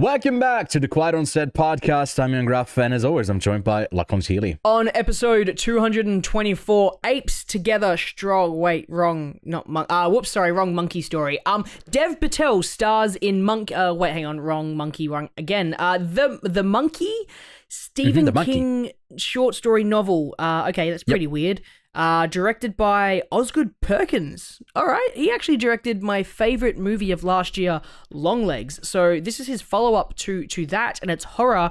Welcome back to the Quiet on Set podcast. I'm Ewan Graf, and as always, I'm joined by Lachlan Thiele. On episode 224, Apes Together Strong. Wait, wrong, not wrong monkey story. Dev Patel stars in wrong monkey, wrong again. The Monkey, Stephen King short story novel. Okay, that's pretty weird. Directed by Osgood Perkins. All right, he actually directed my favorite movie of last year, Longlegs. So this is his follow-up to that, and it's horror.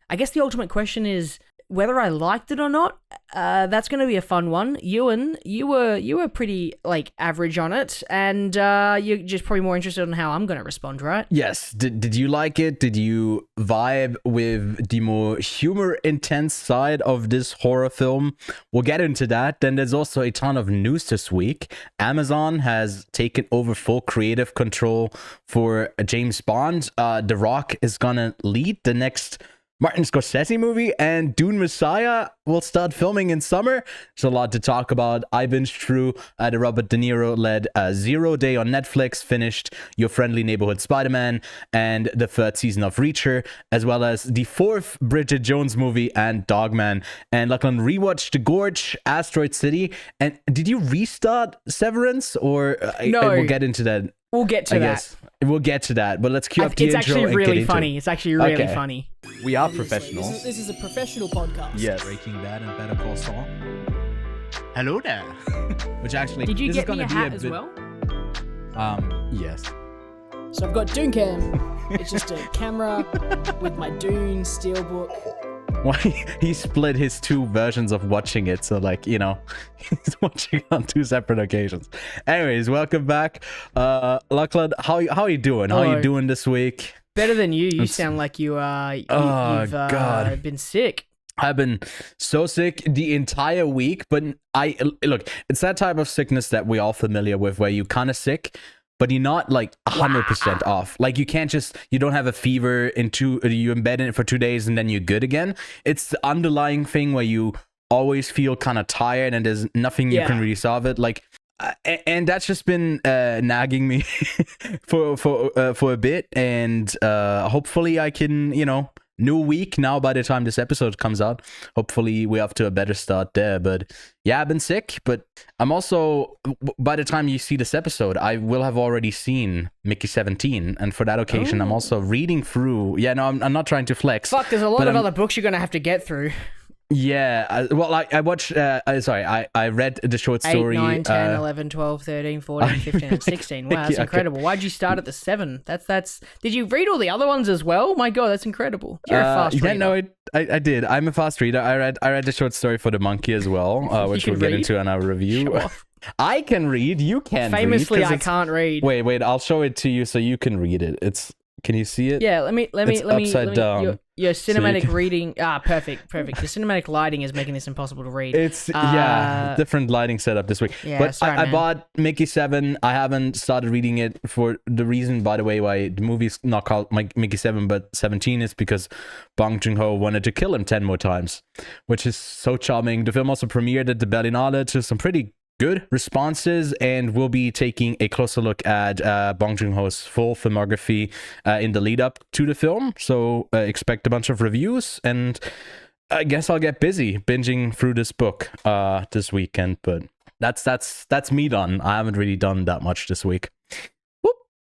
I guess the ultimate question is whether I liked it or not. That's going to be a fun one. Ewan, you were pretty average on it, and you're just probably more interested in how I'm going to respond, right? Yes. Did you like it? Did you vibe with the more humor intense side of this horror film? We'll get into that. Then there's also a ton of news this week. Amazon has taken over full creative control for James Bond. The Rock is gonna lead the next Martin Scorsese movie, and Dune Messiah will start filming in summer. There's a lot to talk about. I binged through the Robert De Niro-led Zero Day on Netflix, finished Your Friendly Neighborhood Spider-Man, and the third season of Reacher, as well as the fourth Bridget Jones movie and Dogman. And Lachlan rewatched The Gorge, Asteroid City. And did you restart Severance, or no? We'll get into that. We'll get to that. We'll get to that, but let's cue up the It's intro. actually and really get into funny. it. It's actually really funny. We are professionals. This is a professional podcast. Yes. Breaking Bad and Better Call Saul. Hello there. Which actually, Did you this get is me gonna a be hat as bit, well? Yes. So I've got Dune Cam. It's just a camera with my Dune steelbook. Why he split his two versions of watching it, so he's watching on two separate occasions. Anyways, welcome back. Lachlan, how are you doing? How are you doing this week? Better than you. You sound like you've God. been sick. I've been so sick the entire week, but it's that type of sickness that we're all familiar with, where you're kind of sick, but you're not 100% off. You don't have a fever you embed in it for 2 days and then you're good again. It's the underlying thing where you always feel kind of tired and there's nothing you can really solve it. And that's just been nagging me for a bit. And hopefully I can, new week now by the time this episode comes out. Hopefully we're off to a better start there. But yeah, I've been sick, but I'm also, by the time you see this episode, I will have already seen Mickey 17. And for that occasion, I'm also reading through. Yeah, no, I'm not trying to flex. Fuck, there's a lot of other books you're going to have to get through. Yeah, I watched, I read the short story. 8, 9, 10, 11, 12, 13, 14, 15, and 16. Wow, that's incredible. Why'd you start at the 7? That's. Did you read all the other ones as well? My God, that's incredible. You're a fast reader. Yeah, no, I did. I'm a fast reader. I read the short story for The Monkey as well, which we'll get into in our review. I can read. You can't Famously, read. I can't read. Wait, I'll show it to you so you can read it. Can you see it? Yeah, let me upside down. Your cinematic reading. Perfect. The cinematic lighting is making this impossible to read. It's different lighting setup this week. Yeah, but sorry, I bought Mickey 7. I haven't started reading it for the reason, by the way, why the movie's not called Mickey 7 but 17 is because Bong Joon-ho wanted to kill him 10 more times, which is so charming. The film also premiered at the Berlinale to some pretty good responses, and we'll be taking a closer look at Bong Joon-ho's full filmography in the lead up to the film. So expect a bunch of reviews, and I guess I'll get busy binging through this book this weekend. But that's me done. I haven't really done that much this week.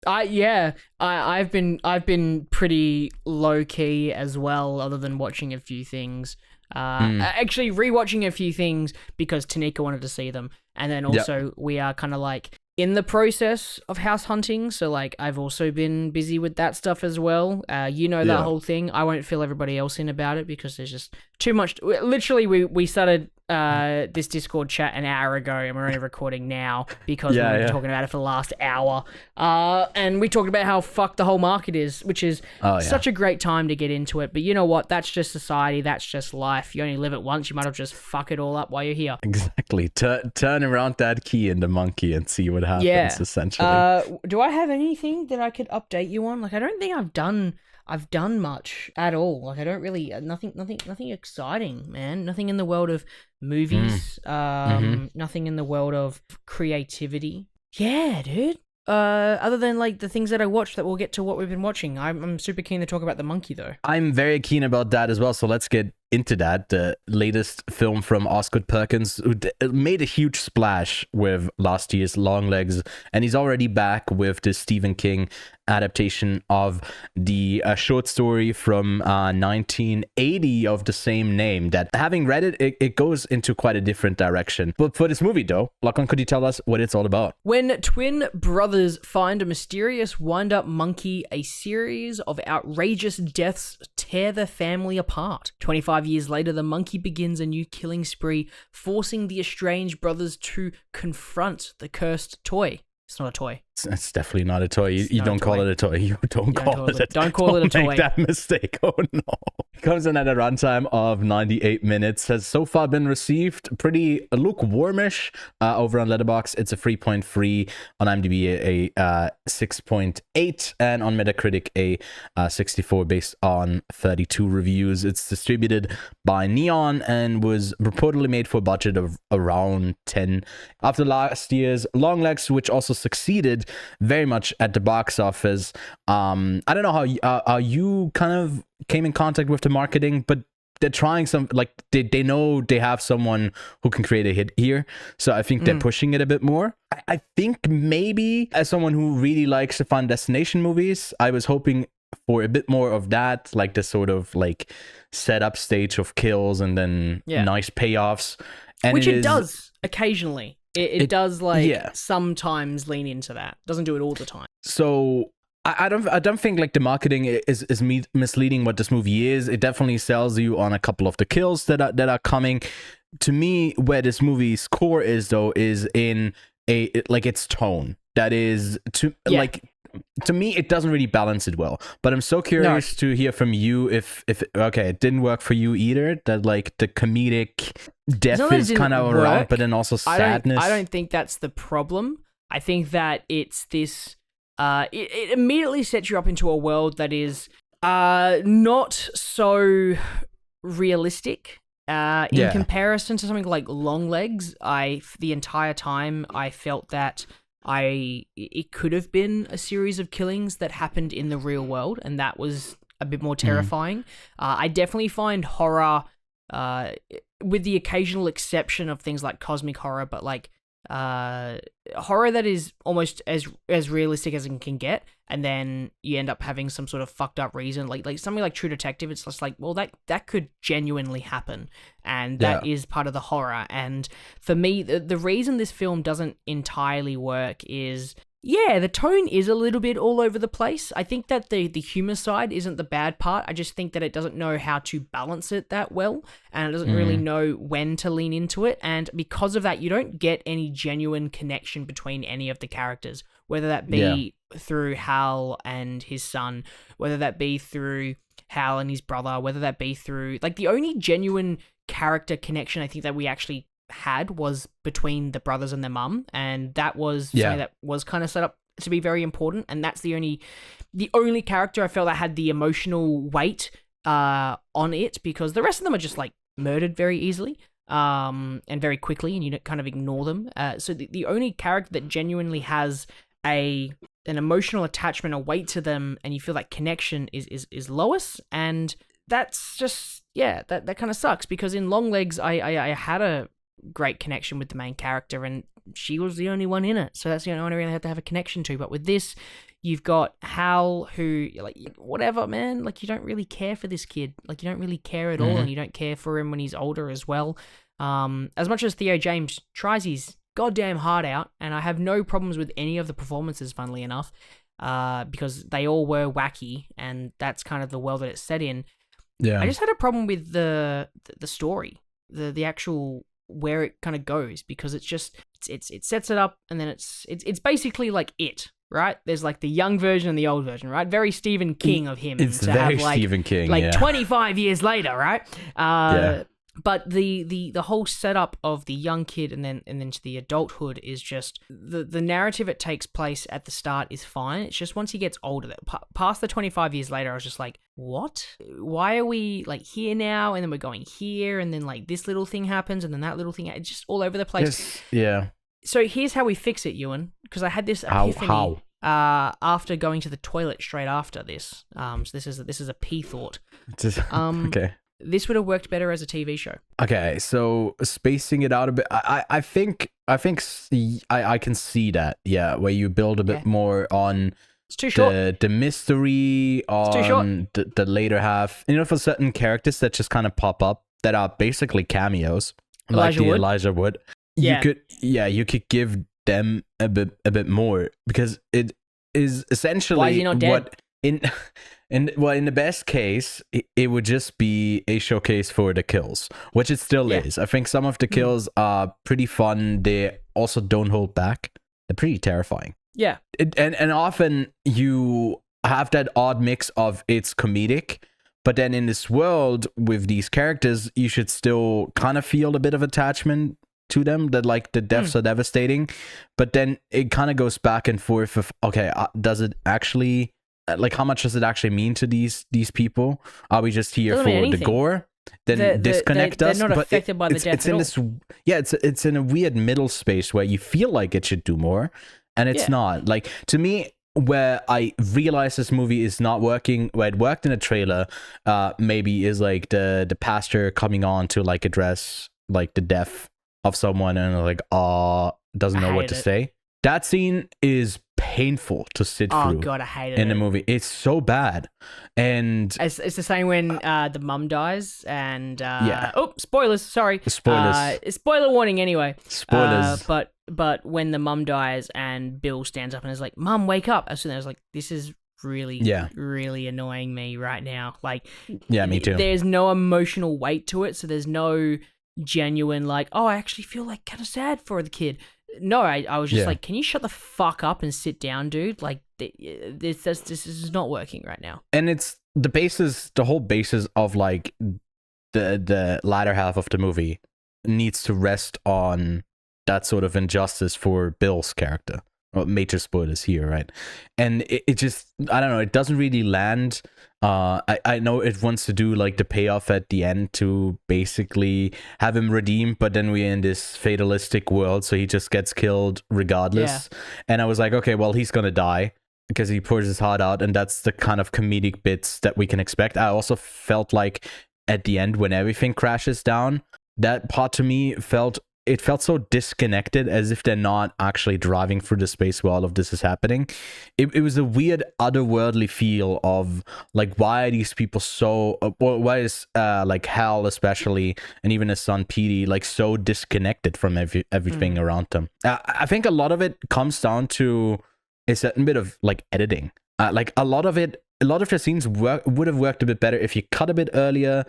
I've been pretty low key as well, other than watching a few things. Actually rewatching a few things because Tanika wanted to see them, and then also we are kind of in the process of house hunting, so I've also been busy with that stuff as well. That whole thing. I won't fill everybody else in about it because there's just too much. Literally, we started this Discord chat an hour ago, and we're only recording now because we've been talking about it for the last hour. And we talked about how fucked the whole market is, which is such a great time to get into it. But you know what? That's just society. That's just life. You only live it once. You might as well just fuck it all up while you're here. Exactly. Turn around that key in the monkey and see what happens. Essentially. Do I have anything that I could update you on? I don't think I've done much at all. I don't really nothing exciting, man. Nothing in the world of movies. Nothing in the world of creativity. Yeah, dude. other than like the things that I watched that we'll get to what we've been watching. I'm super keen to talk about the monkey though. I'm very keen about that as well, so let's get into that. The latest film from Oscar Perkins, who made a huge splash with last year's Longlegs, and he's already back with the Stephen King adaptation of the short story from 1980 of the same name, that, having read it goes into quite a different direction. But for this movie though, Lachlan, could you tell us what it's all about? When twin brothers find a mysterious wind-up monkey, a series of outrageous deaths tear the family apart. 25 years later, the monkey begins a new killing spree, forcing the estranged brothers to confront the cursed toy. It's not a toy. It's definitely not a toy. You not don't a call toy. it a toy. You don't call it a toy. Don't call it a Don't toy. make that mistake. Oh no. It comes in at a runtime of 98 minutes. Has so far been received pretty lukewarmish over on Letterboxd. It's a 3.3 on IMDb, a 6.8, and on Metacritic a 64 based on 32 reviews. It's distributed by Neon and was reportedly made for a budget of around 10. After last year's Longlegs, which also succeeded very much at the box office. I don't know how you kind of came in contact with the marketing, but they're trying some, like, they know they have someone who can create a hit here, so I think they're pushing it a bit more. I think maybe as someone who really likes the fun destination movies, I was hoping for a bit more of that, like the sort of like setup stage of kills and then nice payoffs, and which it does occasionally. It does like sometimes lean into that. Doesn't do it all the time. So I don't think like the marketing is misleading what this movie is. It definitely sells you on a couple of the kills that are coming. To me, where this movie's core is though is in its tone. That is to me, it doesn't really balance it well. But I'm so curious to hear from you if it didn't work for you either. That like the comedic death is kind of around, but then also sadness. I don't think that's the problem. I think that it's this. It immediately sets you up into a world that is not so realistic. In comparison to something like Longlegs, the entire time I felt that it could have been a series of killings that happened in the real world, and that was a bit more terrifying. I definitely find horror, with the occasional exception of things like cosmic horror, but like horror that is almost as realistic as it can get, and then you end up having some sort of fucked up reason, like something like True Detective. It's just like, well, that could genuinely happen, and that is part of the horror. And for me, the reason this film doesn't entirely work is, the tone is a little bit all over the place. I think that the humor side isn't the bad part. I just think that it doesn't know how to balance it that well, and it doesn't really know when to lean into it. And because of that, you don't get any genuine connection between any of the characters, whether that be through Hal and his son, whether that be through Hal and his brother, whether that be through, like, the only genuine character connection I think that we actually had was between the brothers and their mum, and that was something that was kind of set up to be very important. And that's the only character I felt that had the emotional weight on it, because the rest of them are just like murdered very easily and very quickly, and you kind of ignore them. So the only character that genuinely has an emotional attachment, a weight to them, and you feel that connection is Lois. And that's just that kind of sucks, because in Longlegs I had a great connection with the main character, and she was the only one in it, so that's the only one I really had to have a connection to. But with this, you've got Hal, who, like, whatever, man, like, you don't really care for this kid, like, you don't really care at all, and you don't care for him when he's older as well. As much as Theo James tries his goddamn heart out, and I have no problems with any of the performances, funnily enough, because they all were wacky, and that's kind of the world that it's set in. I just had a problem with the story, the actual where it kind of goes, because it's just it sets it up, and then it's basically like right? There's like the young version and the old version, right? Very Stephen King of him. It's to very have like, Stephen King, like 25 years later, right? But the whole setup of the young kid and then to the adulthood is just the narrative it takes place at the start is fine. It's just once he gets older, past the 25 years later, I was just like, what? Why are we like here now? And then we're going here, and then like this little thing happens, and then that little thing. It's just all over the place. Yeah. So here's how we fix it, Ewan, because I had this How? epiphany after going to the toilet straight after this. So this is a pee thought. Okay. This would have worked better as a TV show. Okay, so spacing it out a bit, I think I can see that, yeah, where you build a bit more on It's too short. the mystery, too short. on the later half. You know, for certain characters that just kind of pop up that are basically cameos, Elijah Wood. Elijah Wood. Yeah. You could give them a bit more, because it is essentially Why is he not dead? what in the best case, it would just be a showcase for the kills, which it still is. I think some of the kills are pretty fun. They also don't hold back. They're pretty terrifying. Yeah. And often you have that odd mix of it's comedic, but then in this world with these characters, you should still kind of feel a bit of attachment to them, that like the deaths are devastating, but then it kind of goes back and forth of, okay, does it actually, like, how much does it actually mean to these people? Are we just here Doesn't for mean the anything. gore? Then disconnect us. They're not but affected by the death it's in at this, it's in a weird middle space where you feel like it should do more, and it's not. Like, to me, where I realize this movie is not working, where it worked in a trailer, maybe is like the pastor coming on to like address like the death of someone and like doesn't know what to say. That scene is painful to sit through. Oh god, I hated it in the movie. It's so bad, and it's the same when the mum dies and oh, spoilers, sorry, spoiler warning anyway. Spoilers. But when the mum dies and Bill stands up and is like, "Mum, wake up!" As soon as I was like, "This is really annoying me right now." Like, yeah, me too. There's no emotional weight to it, so there's no genuine like, oh, I actually feel like kind of sad for the kid. No, I was just like, can you shut the fuck up and sit down, dude? Like, this is not working right now. And it's the whole basis of like the latter half of the movie needs to rest on that sort of injustice for Bill's character. Well, major spoilers here, right? And it just, I don't know, it doesn't really land. I know it wants to do like the payoff at the end to basically have him redeemed, but then we're in this fatalistic world, so he just gets killed regardless. Yeah. And I was like, okay, well, he's gonna die because he pours his heart out, and that's the kind of comedic bits that we can expect. I also felt like at the end when everything crashes down, that part to me felt so disconnected, as if they're not actually driving through the space where all of this is happening. It was a weird otherworldly feel of like, why are these people so why is like Hal especially, and even his son Petey, like so disconnected from everything around them. I think a lot of it comes down to a certain bit of like editing. Like a lot of the scenes would have worked a bit better if you cut a bit earlier.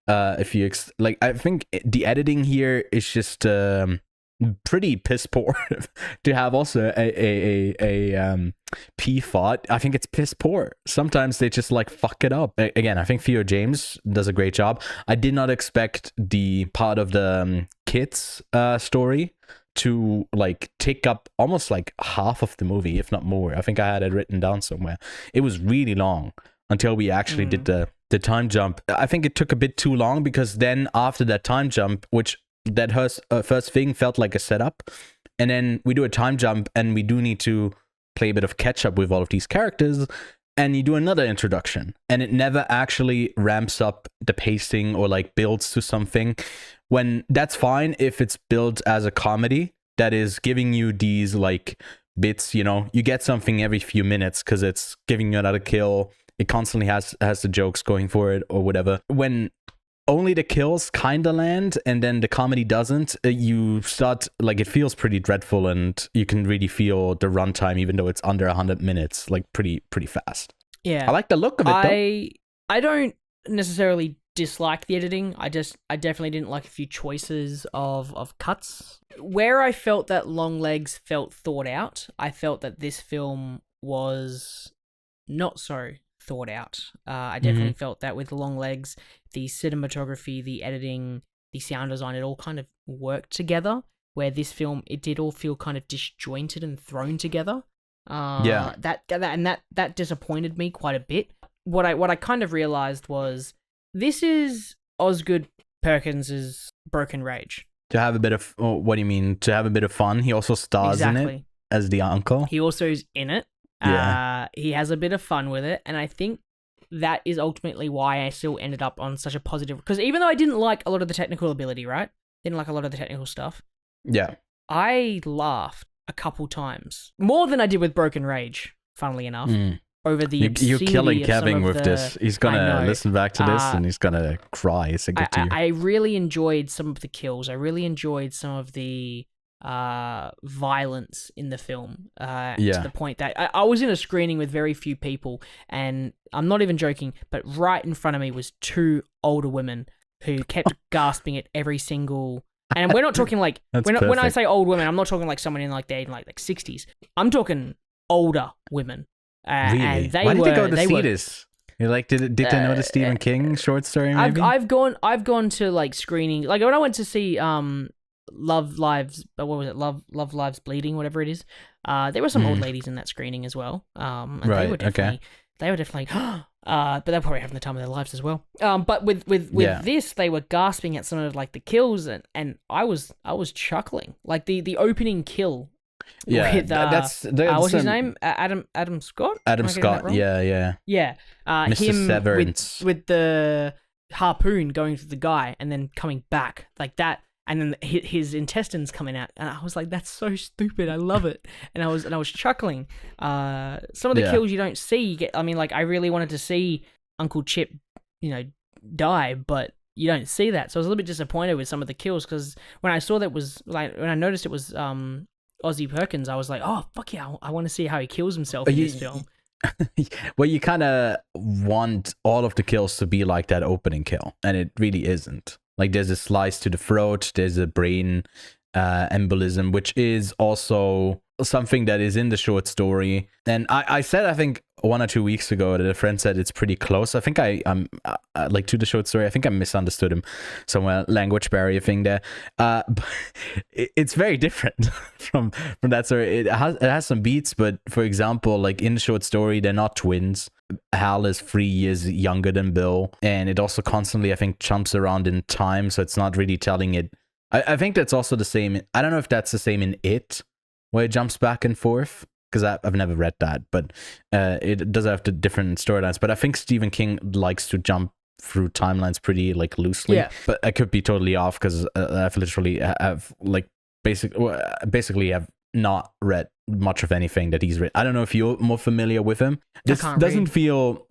If you I think the editing here is just pretty piss poor. To have also a P thought, I think it's piss poor. Sometimes they just like fuck it up. Again, I think Theo James does a great job. I did not expect the part of the kids story to like take up almost like half of the movie, if not more. I think I had it written down somewhere. It was really long until we actually did the time jump. I think it took a bit too long, because then after that time jump, which that first thing felt like a setup, and then we do a time jump and we do need to play a bit of catch up with all of these characters, and you do another introduction, and it never actually ramps up the pacing or like builds to something, when that's fine if it's built as a comedy that is giving you these like bits, you know, you get something every few minutes because it's giving you another kill. It constantly has the jokes going for it or whatever. When only the kills kind of land and then the comedy doesn't, you start, like, it feels pretty dreadful, and you can really feel the runtime, even though it's under 100 minutes, like pretty fast. Yeah. I like the look of it, though. I don't necessarily dislike the editing. I definitely didn't like a few choices of cuts. Where I felt that Longlegs felt thought out, I felt that this film was not so thought out. I definitely felt that with Longlegs, the cinematography, the editing, the sound design, it all kind of worked together. Where this film, it did all feel kind of disjointed and thrown together. That disappointed me quite a bit. What I kind of realized was, this is Osgood Perkins's Broken Rage. To have a bit of what do you mean? To have a bit of fun. He also stars in it Exactly. as the uncle. He also is in it. Yeah. He has a bit of fun with it, and I think that is ultimately why I still ended up on such a positive. Because even though I didn't like a lot of the technical ability, right? Didn't like a lot of the technical stuff. Yeah. I laughed a couple times more than I did with Broken Rage. Funnily enough, over the You're obscenity killing of Kevin some of with the- this. He's I gonna know. listen back to this and he's gonna cry. Sing it to you. I really enjoyed some of the kills. I really enjoyed some of the violence in the film. To the point that I was in a screening with very few people, and I'm not even joking, but right in front of me was two older women who kept gasping at every single. And we're not talking like when I perfect. say old women, I'm not talking like someone in like their like 60s. I'm talking older women. Really? And Why did they go to see this? You like did they know the Stephen King short story? Maybe I've gone to like screening, like when I went to see Love Lives, what was it? Love Lives Bleeding, whatever it is. There were some old ladies in that screening as well. And Right, they were definitely but they're probably having the time of their lives as well. But with this, they were gasping at some of like the kills, and I was chuckling. Like the opening kill. yeah. With, That's what's his name? Adam Scott. Adam Am I getting that Scott. wrong? Yeah. Yeah. Mr. Him Severance. with the harpoon going through the guy and then coming back like that, and then his intestines coming out, and I was like, "That's so stupid! I love it!" And I was chuckling. Some of the kills you don't see. You get. I mean, like I really wanted to see Uncle Chip, die, but you don't see that. So I was a little bit disappointed with some of the kills because when I saw that was like when I noticed it was Ozzy Perkins, I was like, "Oh fuck yeah! I want to see how he kills himself in this film." Well, you kind of want all of the kills to be like that opening kill, and it really isn't. Like, there's a slice to the throat, there's a brain embolism, which is also something that is in the short story. And I said, I think 1 or 2 weeks ago, that a friend said it's pretty close. I think I'm like to the short story. I think I misunderstood him somewhere, language barrier thing there. But it's very different from that story. It has some beats, but for example, like in the short story, they're not twins. Hal is 3 years younger than Bill, and it also constantly, I think, jumps around in time, so it's not really telling it. I think that's also the same. I don't know if that's the same in It, where it jumps back and forth, because I've never read that, but it does have the different storylines. But I think Stephen King likes to jump through timelines pretty like loosely. Yeah. But I could be totally off because I've literally have like basically have not read much of anything that he's written. I don't know if you're more familiar with him. This doesn't feel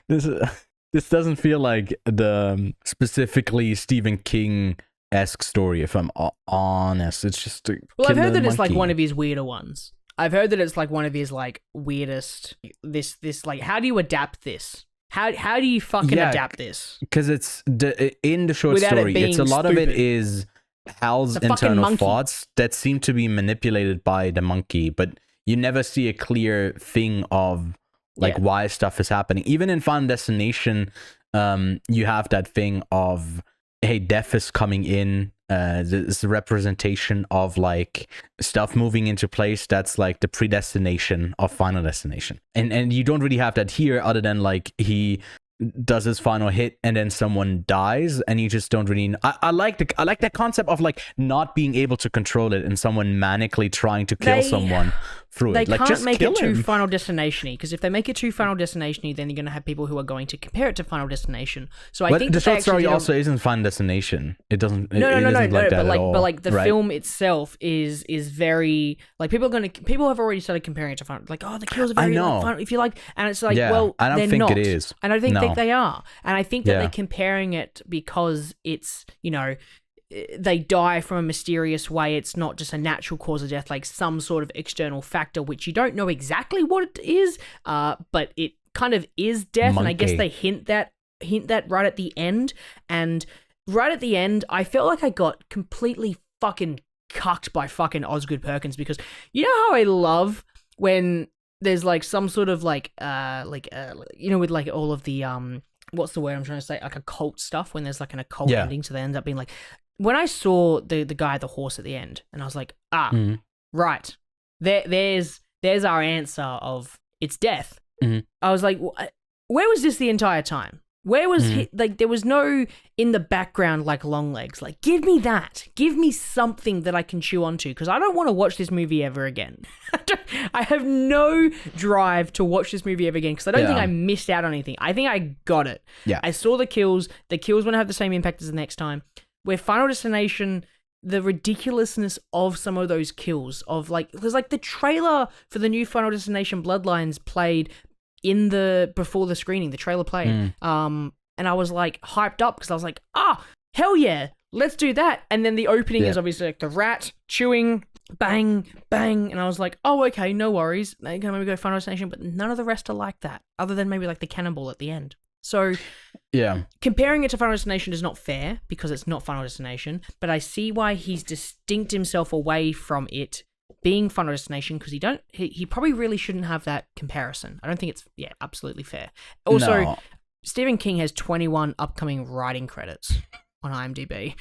this doesn't feel like the specifically Stephen King-esque story, if I'm honest. It's just I've heard that it's like one of his weirder ones. I've heard that it's like one of his like weirdest. This like, how do you adapt this? How do you fucking adapt this? Because it's in the short Without it story. It's a being lot of it stupid. is Hal's The fucking internal monkey. thoughts that seem to be manipulated by the monkey, but you never see a clear thing of like why stuff is happening. Even in Final Destination, you have that thing of, hey, death is coming in. This representation of like stuff moving into place. That's like the predestination of Final Destination, and you don't really have that here, other than like he does his final hit and then someone dies, and you just don't really. I like that concept of like not being able to control it and someone manically trying to kill someone through They it. Like, can't just make kill it too him. Final Destination-y, because if they make it too Final Destination-y, then you're going to have people who are going to compare it to Final Destination. So I But think the that they short story actually also isn't Final Destination. It doesn't. No, it isn't like that but at like, all, but like the right? film itself is very like people have already started comparing it to Final, like, oh, the kills are very know. like, Final, if you like, and it's like, Yeah, well, I don't they're think not. it is. And I don't No. think they are, and I think that Yeah. they're comparing it because it's, they die from a mysterious way. It's not just a natural cause of death, like some sort of external factor, which you don't know exactly what it is, but it kind of is death. And I guess Monkey. they hint that right at the end. And right at the end, I felt like I got completely fucking cucked by fucking Osgood Perkins, because you know how I love when there's like some sort of with like all of the what's the word I'm trying to say, like occult stuff, when there's like an occult ending, so they end up being like, when I saw the guy, the horse at the end, and I was like, right, there's our answer of it's death. Mhm. I was like, where was this the entire time? Where was he? Like, there was no in the background like long legs. Like, give me that. Give me something that I can chew onto, because I don't want to watch this movie ever again. I have no drive to watch this movie ever again, because I don't think I missed out on anything. I think I got it. Yeah. I saw the kills. The kills won't have the same impact as the next time. Where Final Destination, the ridiculousness of some of those kills, of like, there's like the trailer for the new Final Destination Bloodlines played before the screening. The trailer played, and I was like hyped up because I was like, hell yeah, let's do that. And then the opening is obviously like the rat chewing, bang bang, and I was like, oh okay, no worries, they're gonna maybe go Final Destination, but none of the rest are like that, other than maybe like the cannonball at the end. So yeah, comparing it to Final Destination is not fair because it's not Final Destination, but I see why he's distinct himself away from it being Final Destination, because he probably really shouldn't have that comparison. I don't think it's absolutely fair. Also, Stephen King has 21 upcoming writing credits on IMDb.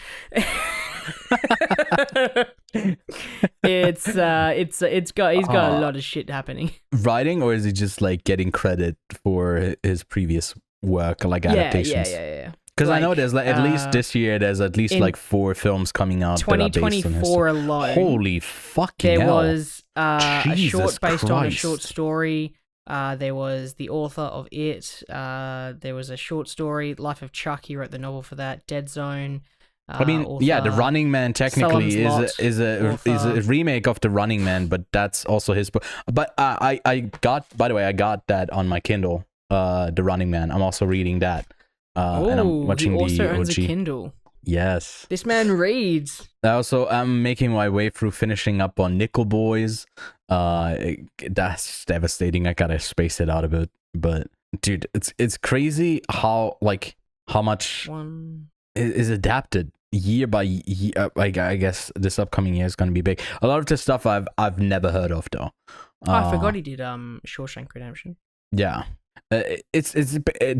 He's got a lot of shit happening. Writing, or is he just like getting credit for his previous work, like adaptations? Yeah. Because I know there's like at least this year there's at least like 4 films coming out. 2024 alone. Holy fucking hell! There was a short based on a short story. There was the author of it. There was a short story, Life of Chuck. He wrote the novel for that. Dead Zone. I mean, author, The Running Man technically is a remake of The Running Man, but that's also his book. But I got that on my Kindle. The Running Man. I'm also reading that. And I'm watching he also the owns OG. a Kindle. Yes. This man reads. Also, I'm making my way through finishing up on Nickel Boys. That's devastating. I gotta space it out a bit. But dude, it's crazy how much is adapted year by year. I guess this upcoming year is gonna be big. A lot of the stuff I've never heard of though. I forgot he did Shawshank Redemption. Yeah. It's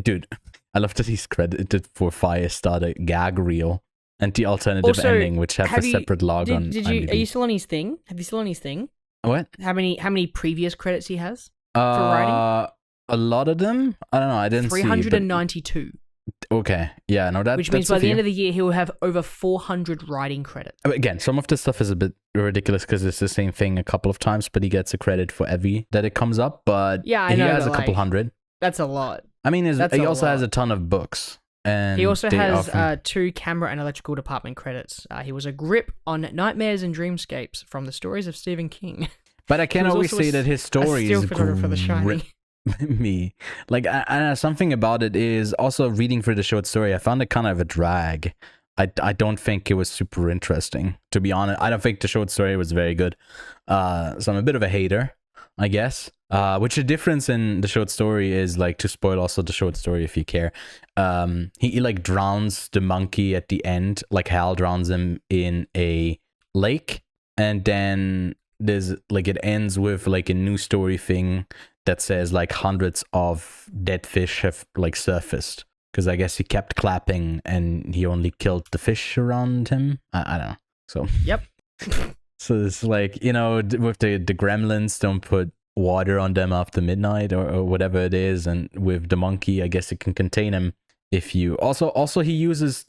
dude, I love that he's credited for Firestarter gag reel and the alternative ending, which have a separate log on. Are you still on his thing? Have you still on his thing? What? How many previous credits he has for writing? A lot of them. I don't know. I didn't 392. Okay. Yeah. No. Which means by the end of the year he will have over 400 writing credits. Again, some of this stuff is a bit ridiculous because it's the same thing a couple of times, but he gets a credit for every that it comes up. But yeah, I know, he has a couple hundred. That's a lot. I mean, he also has a ton of books. And he also has 2 camera and electrical department credits. He was a grip on Nightmares and Dreamscapes from the stories of Stephen King. But I can always say that his stories grip for The Shining. Me. Like, something about it is also reading through the short story. I found it kind of a drag. I don't think it was super interesting, to be honest. I don't think the short story was very good. So I'm a bit of a hater, I guess. Which the difference in the short story is, like, to spoil also the short story if you care. He like drowns the monkey at the end, like Hal drowns him in a lake, and then there's like it ends with like a news story thing that says like hundreds of dead fish have like surfaced, because I guess he kept clapping and he only killed the fish around him. I don't know. So yep. So it's like, you know, with the gremlins, don't put water on them after midnight or whatever it is, and with the monkey, I guess it can contain him. If you also he uses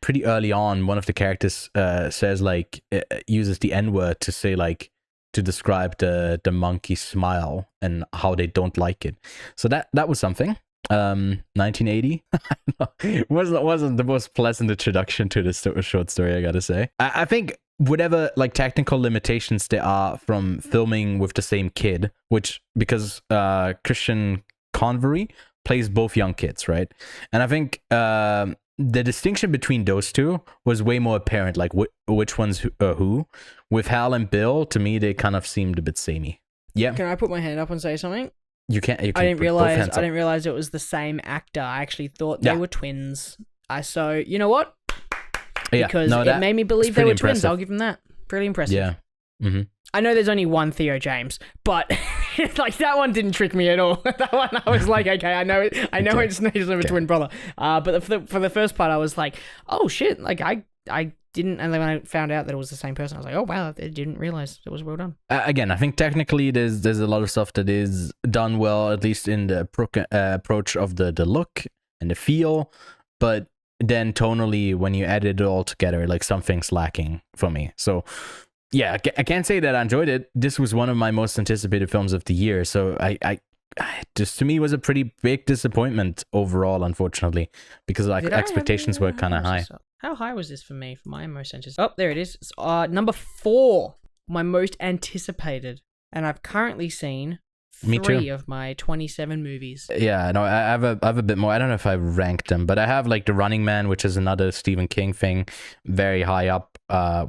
pretty early on, one of the characters says like uses the N-word to say like to describe the monkey smile and how they don't like it. So that was something. 1980 wasn't the most pleasant introduction to this short story, I gotta say. I think whatever like technical limitations there are from filming with the same kid, which because Christian Convery plays both young kids, right? And I think the distinction between those two was way more apparent, like which one's who. With Hal and Bill, to me, they kind of seemed a bit samey. Yeah. Can I put my hand up and say something? You can't. I didn't realize it was the same actor. I actually thought they were twins. So you know what? Because it made me believe they were twins. I'll give them that. Pretty impressive. Yeah. Mm-hmm. I know there's only one Theo James, but like that one didn't trick me at all. That one I was like, okay, I know it's a twin brother. But for the first part, I was like, oh shit, like I didn't, and then when I found out that it was the same person, I was like, oh wow, I didn't realize it was well done. Again, I think technically there's a lot of stuff that is done well, at least in the approach of the look and the feel, but then tonally, when you edit it all together, like something's lacking for me. So yeah, I can't say that I enjoyed it. This was one of my most anticipated films of the year. So I just, to me, was a pretty big disappointment overall, unfortunately, because like expectations were kind of high. How high was this for me? For my most anticipated? Oh, there it is. It's, number 4, my most anticipated, and I've currently seen 3 of my 27 movies. Yeah, no, I have a bit more. I don't know if I ranked them, but I have like The Running Man, which is another Stephen King thing, very high up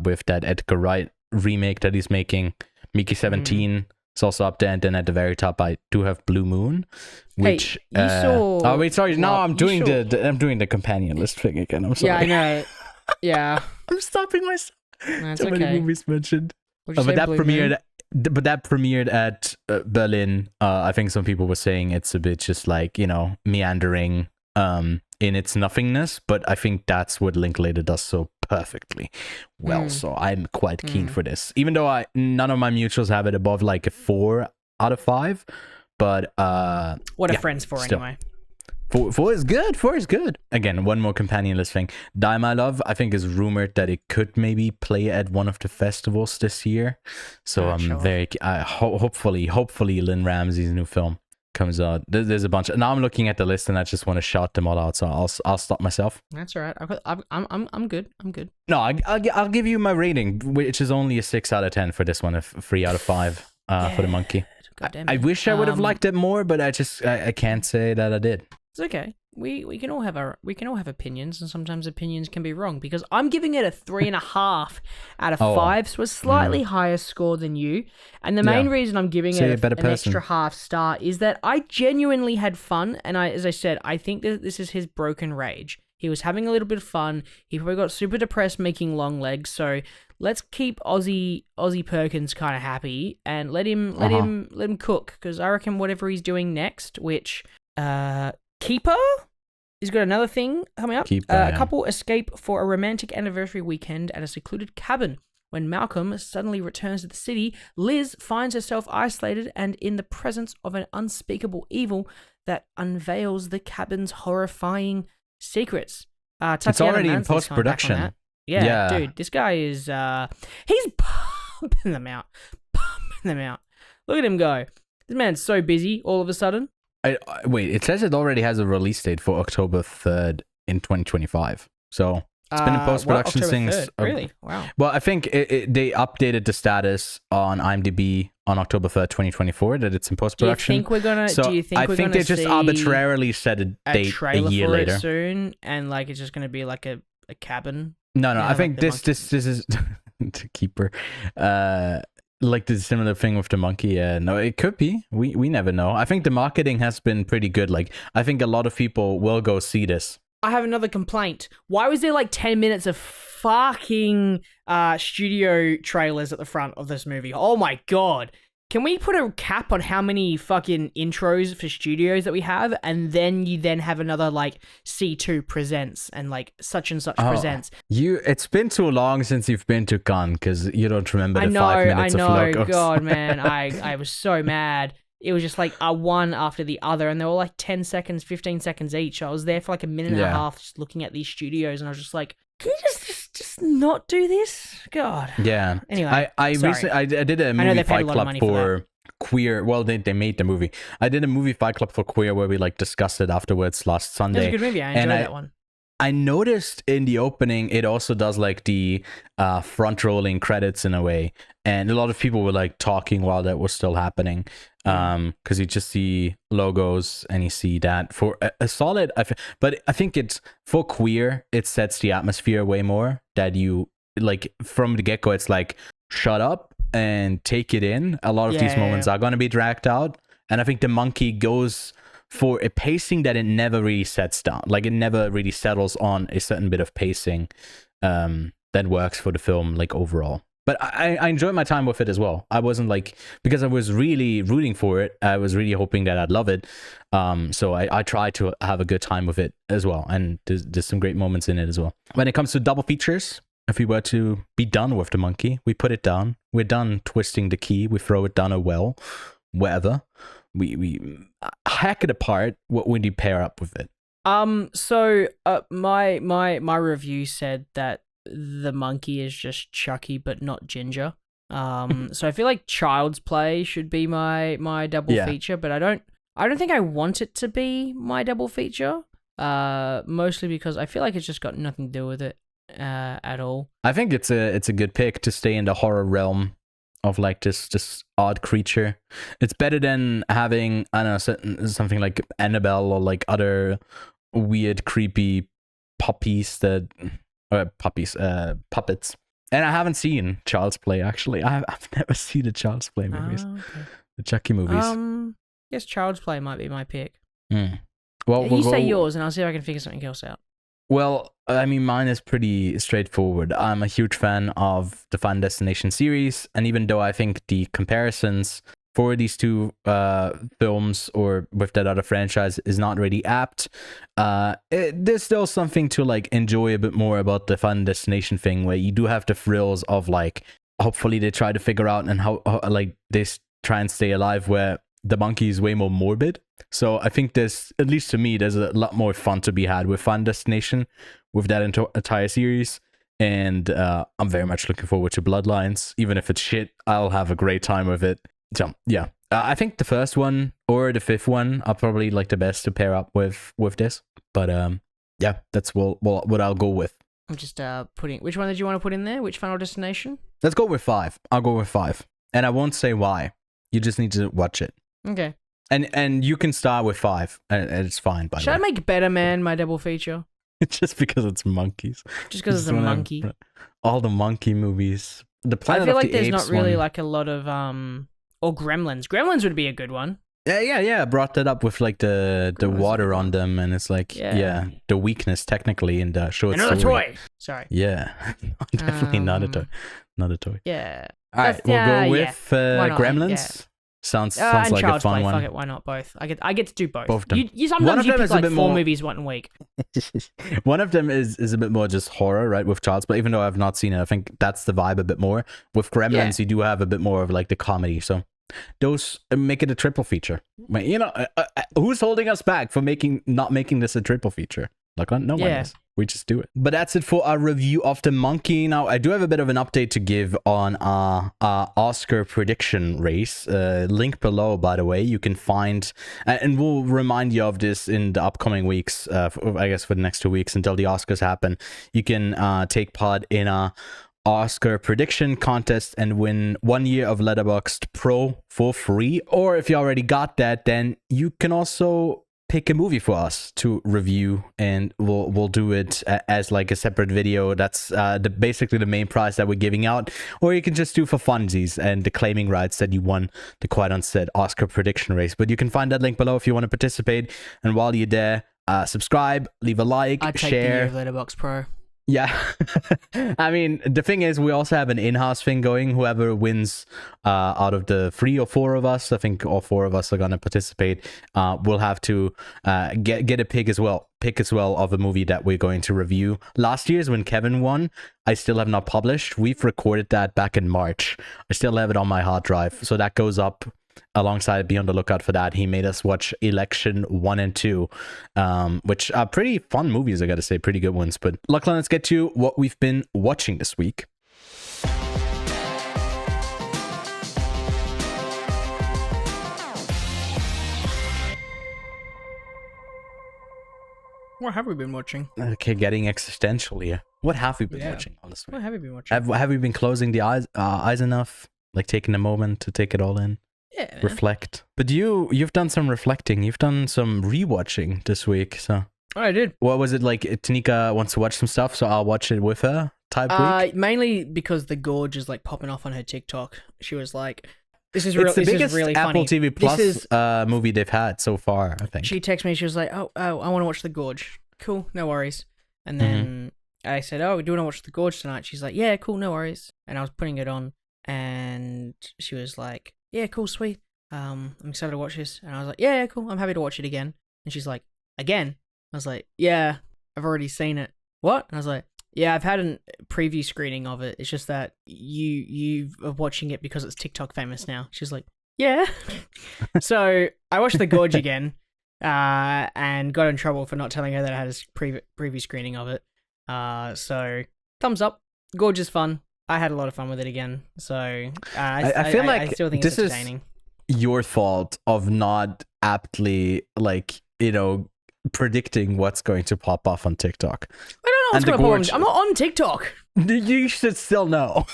with that Edgar Wright remake that he's making. Mickey 17 is also up there, and then at the very top I do have Blue Moon, which hey, you saw... Oh wait, sorry. No, I'm doing the companion list thing again. I'm sorry. Yeah, I know. Yeah. I'm stopping myself. That's So many movies mentioned. But that premiered at Berlin. I think some people were saying it's a bit just like, you know, meandering in its nothingness, but I think that's what Linklater does so perfectly well. So I'm quite keen for this, even though none of my mutuals have it above like a 4 out of 5. But what are friends for still. Anyway? 4 is good. 4 is good. Again, one more companionless thing. Die My Love, I think, is rumored that it could maybe play at one of the festivals this year. So I'm very hopefully Lynn Ramsey's new film comes out. There's a bunch. Now I'm looking at the list and I just want to shout them all out. So I'll stop myself. That's all right. I'm good. I'm good. No, I'll give you my rating, which is only a 6 out of 10 for this one, a 3 out of 5 for The Monkey. I wish I would have liked it more, but I can't say that I did. It's okay. We can all have opinions, and sometimes opinions can be wrong, because I'm giving it a 3.5 out of 5, so a slightly higher score than you. And the main reason I'm giving it an extra half star is that I genuinely had fun, and as I said, I think that this is his broken rage. He was having a little bit of fun. He probably got super depressed making Long Legs, so let's keep Ozzy Perkins kind of happy and let him cook, because I reckon whatever he's doing next, which Keeper, he's got another thing coming up. A couple escape for a romantic anniversary weekend at a secluded cabin. When Malcolm suddenly returns to the city, Liz finds herself isolated and in the presence of an unspeakable evil that unveils the cabin's horrifying secrets. It's already in post-production. Yeah, dude, this guy is he's pumping them out. Look at him go. This man's so busy all of a sudden. Wait, it says it already has a release date for October 3rd in 2025. So it's been in post-production since... Really? Wow. Well, I think they updated the status on IMDb on October 3rd, 2024, that it's in post-production. Do you think we're going to... I think they just arbitrarily set a date a year later. It soon, and like it's just going to be like a cabin? No, I think this is... the Keeper. Like the similar thing with the monkey. No, it could be. We never know. I think the marketing has been pretty good. Like, I think a lot of people will go see this. I have another complaint. Why was there like 10 minutes of fucking studio trailers at the front of this movie? Oh my god. Can we put a cap on how many fucking intros for studios that we have, and then you have another like C2 presents and like such and such presents? It's been too long since you've been to Cannes because you don't remember the 5 minutes of logos. God, man, I was so mad. It was just like a one after the other, and they were like 10 seconds, 15 seconds each. I was there for like a minute and a half just looking at these studios, and I was just like, can you just not do this? God. Yeah. Anyway, I did a movie Fight Club for Queer. Well, they made the movie. I did a movie Fight Club for Queer where we like discussed it afterwards last Sunday. It was a good movie. I enjoyed that one. I noticed in the opening, it also does like the front rolling credits in a way. And a lot of people were like talking while that was still happening. Because you just see logos and you see that for a solid, but I think it's for Queer, it sets the atmosphere way more that you like from the get go. It's like, shut up and take it in. A lot of these moments are going to be dragged out. And I think the monkey goes for a pacing that it never really sets down. Like it never really settles on a certain bit of pacing that works for the film, like overall. But I enjoyed my time with it as well. I wasn't like, because I was really rooting for it. I was really hoping that I'd love it. So I tried to have a good time with it as well. And there's some great moments in it as well. When it comes to double features, if we were to be done with the monkey, we put it down. We're done twisting the key. We throw it down a well, wherever. We hack it apart. What would you pair up with it? My review said that the monkey is just Chucky but not Ginger. So I feel like Child's Play should be my double feature, but I don't think I want it to be my double feature. Mostly because I feel like it's just got nothing to do with it at all. I think it's a good pick to stay in the horror realm of like this odd creature. It's better than having, I don't know, something like Annabelle or like other weird creepy puppets. And I haven't seen Child's Play, actually. I've never seen the Child's Play movies. Okay. The Chucky movies. I guess Child's Play might be my pick. Well, you say yours, and I'll see if I can figure something else out. Well, I mean, mine is pretty straightforward. I'm a huge fan of the Final Destination series, and even though I think the comparisons for these two films or with that other franchise is not really apt, there's still something to like enjoy a bit more about the Final Destination thing, where you do have the thrills of like, hopefully they try to figure out and how like they try and stay alive, where the monkey is way more morbid. So I think there's, at least to me, there's a lot more fun to be had with Final Destination, with that entire series. And I'm very much looking forward to Bloodlines. Even if it's shit, I'll have a great time with it. So yeah, I think the first one or the fifth one are probably like the best to pair up with this. But yeah, that's what I'll go with. I'm just putting. Which one did you want to put in there? Which Final Destination? Let's go with 5. I'll go with 5, and I won't say why. You just need to watch it. Okay. And you can start with 5, and it's fine. By Should I make Better Man my double feature? Just because it's monkeys. Just because it's a monkey. All the monkey movies. The Planet I feel of like the there's Apes not really one. like a lot of or Gremlins. Gremlins would be a good one. Yeah. I brought that up with like the water on them, and it's like the weakness technically in the short Another story. toy. Sorry. Yeah, definitely not a toy. Not a toy. Yeah. All right, we'll go with Why not? Gremlins. Yeah. Sounds And like a Child's fun Play. one. Fuck it, why not both? I get to do both. Both of them. You One sometimes of you them pick is a like bit 4 more- movies one week. One of them is a bit more just horror, right? With Child's Play, even though I've not seen it, I think that's the vibe a bit more. With Gremlins, you do have a bit more of like the comedy. So those make it a triple feature. You know, who's holding us back for not making this a triple feature? Like, no one is. We just do it. But that's it for our review of The Monkey. Now, I do have a bit of an update to give on our Oscar prediction race. Link below, by the way. You can find, and we'll remind you of this in the upcoming weeks, I guess for the next 2 weeks until the Oscars happen. You can take part in a Oscar prediction contest and win 1 year of Letterboxd Pro for free. Or if you already got that, then you can also pick a movie for us to review, and we'll do it as like a separate video. That's basically the main prize that we're giving out. Or you can just do for funsies and the claiming rights that you won the Quite Unsaid Oscar prediction race. But you can find that link below if you want to participate. And while you're there, subscribe, leave a like, I'd take share. the Letterboxd Pro. Yeah. I mean, the thing is, we also have an in-house thing going. Whoever wins out of the 3 or 4 of us, I think all 4 of us are going to participate, we'll have to get a pick as well of a movie that we're going to review. Last year's when Kevin won, I still have not published. We've recorded that back in March. I still have it on my hard drive. So that goes up alongside. Be on the lookout for that. He made us watch Election 1 and 2, which are pretty fun movies, I gotta say, pretty good ones. But Lachlan, let's get to what we've been watching this week. What have we been watching? Okay, getting existential here. What have we been watching on this week? What have we been watching? Have we been closing the eyes enough? Like taking a moment to take it all in? Yeah, man. Reflect. But you've done some reflecting. You've done some rewatching this week. So I did. what was it like? Tanika wants to watch some stuff, so I'll watch it with her type week. Mainly because the Gorge is like popping off on her TikTok. She was like, "This is It's the this biggest is really Apple funny." TV Plus movie they've had so far, I think. She texted me. She was like, "Oh, I want to watch the Gorge." Cool, no worries. And then I said, "Oh, do you want to watch the Gorge tonight?" She's like, "Yeah, cool, no worries." And I was putting it on, and she was like, "Yeah, cool, sweet. I'm excited to watch this." And I was like, "Yeah, cool. I'm happy to watch it again." And she's like, "Again?" I was like, "Yeah, I've already seen it." "What?" And I was like, "Yeah, I've had a preview screening of it. It's just that you are watching it because it's TikTok famous now." She's like, "Yeah." So I watched the Gorge again. and got in trouble for not telling her that I had a preview screening of it. So thumbs up. Gorge is fun. I had a lot of fun with it again. So I feel like I still think this it's entertaining. is your fault of not aptly, like, predicting what's going to pop off on TikTok. I don't know what's And the going to Gorge- pop. I'm not on TikTok. You should still know.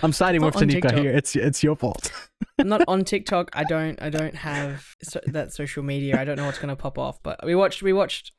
I'm siding with Not on Tanika TikTok. here. It's your fault. I'm not on TikTok. I don't have that social media. I don't know what's going to pop off. But we watched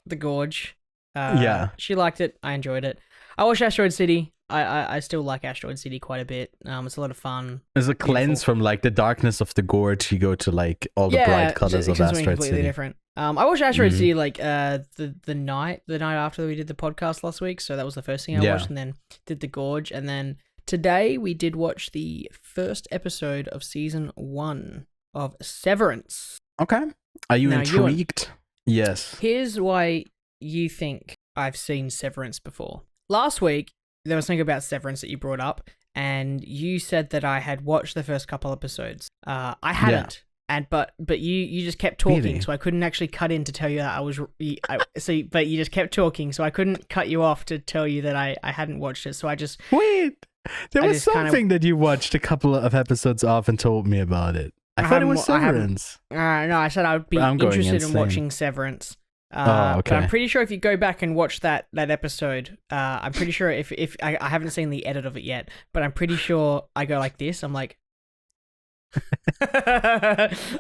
The Gorge. Yeah. She liked it. I enjoyed it. I watched Asteroid City. I still like Asteroid City quite a bit. It's a lot of fun. There's a cleanse from like the darkness of the Gorge. You go to like all the bright colors of something Asteroid completely City. different. I watched Asteroid City like the night after we did the podcast last week. So that was the first thing I watched, and then did The Gorge, and then today we did watch the first episode of season 1 of Severance. Okay. Are you Now, intrigued? Yes. Here's why you think I've seen Severance before. Last week there was something about Severance that you brought up, and you said that I had watched the first couple episodes. I hadn't. But you just kept talking, Really? so I couldn't actually cut in to tell you that I was. But you just kept talking, so I couldn't cut you off to tell you that I hadn't watched it. So I just Wait. There I was just kinda- something that you watched a couple of episodes off and told me about it. I thought it was Severance. No, I said I would be I'm going interested in insane. watching Severance. Oh, But I'm okay. pretty sure if you go back and watch that episode, I'm pretty sure if I haven't seen the edit of it yet, but I'm pretty sure I go like this. I'm like.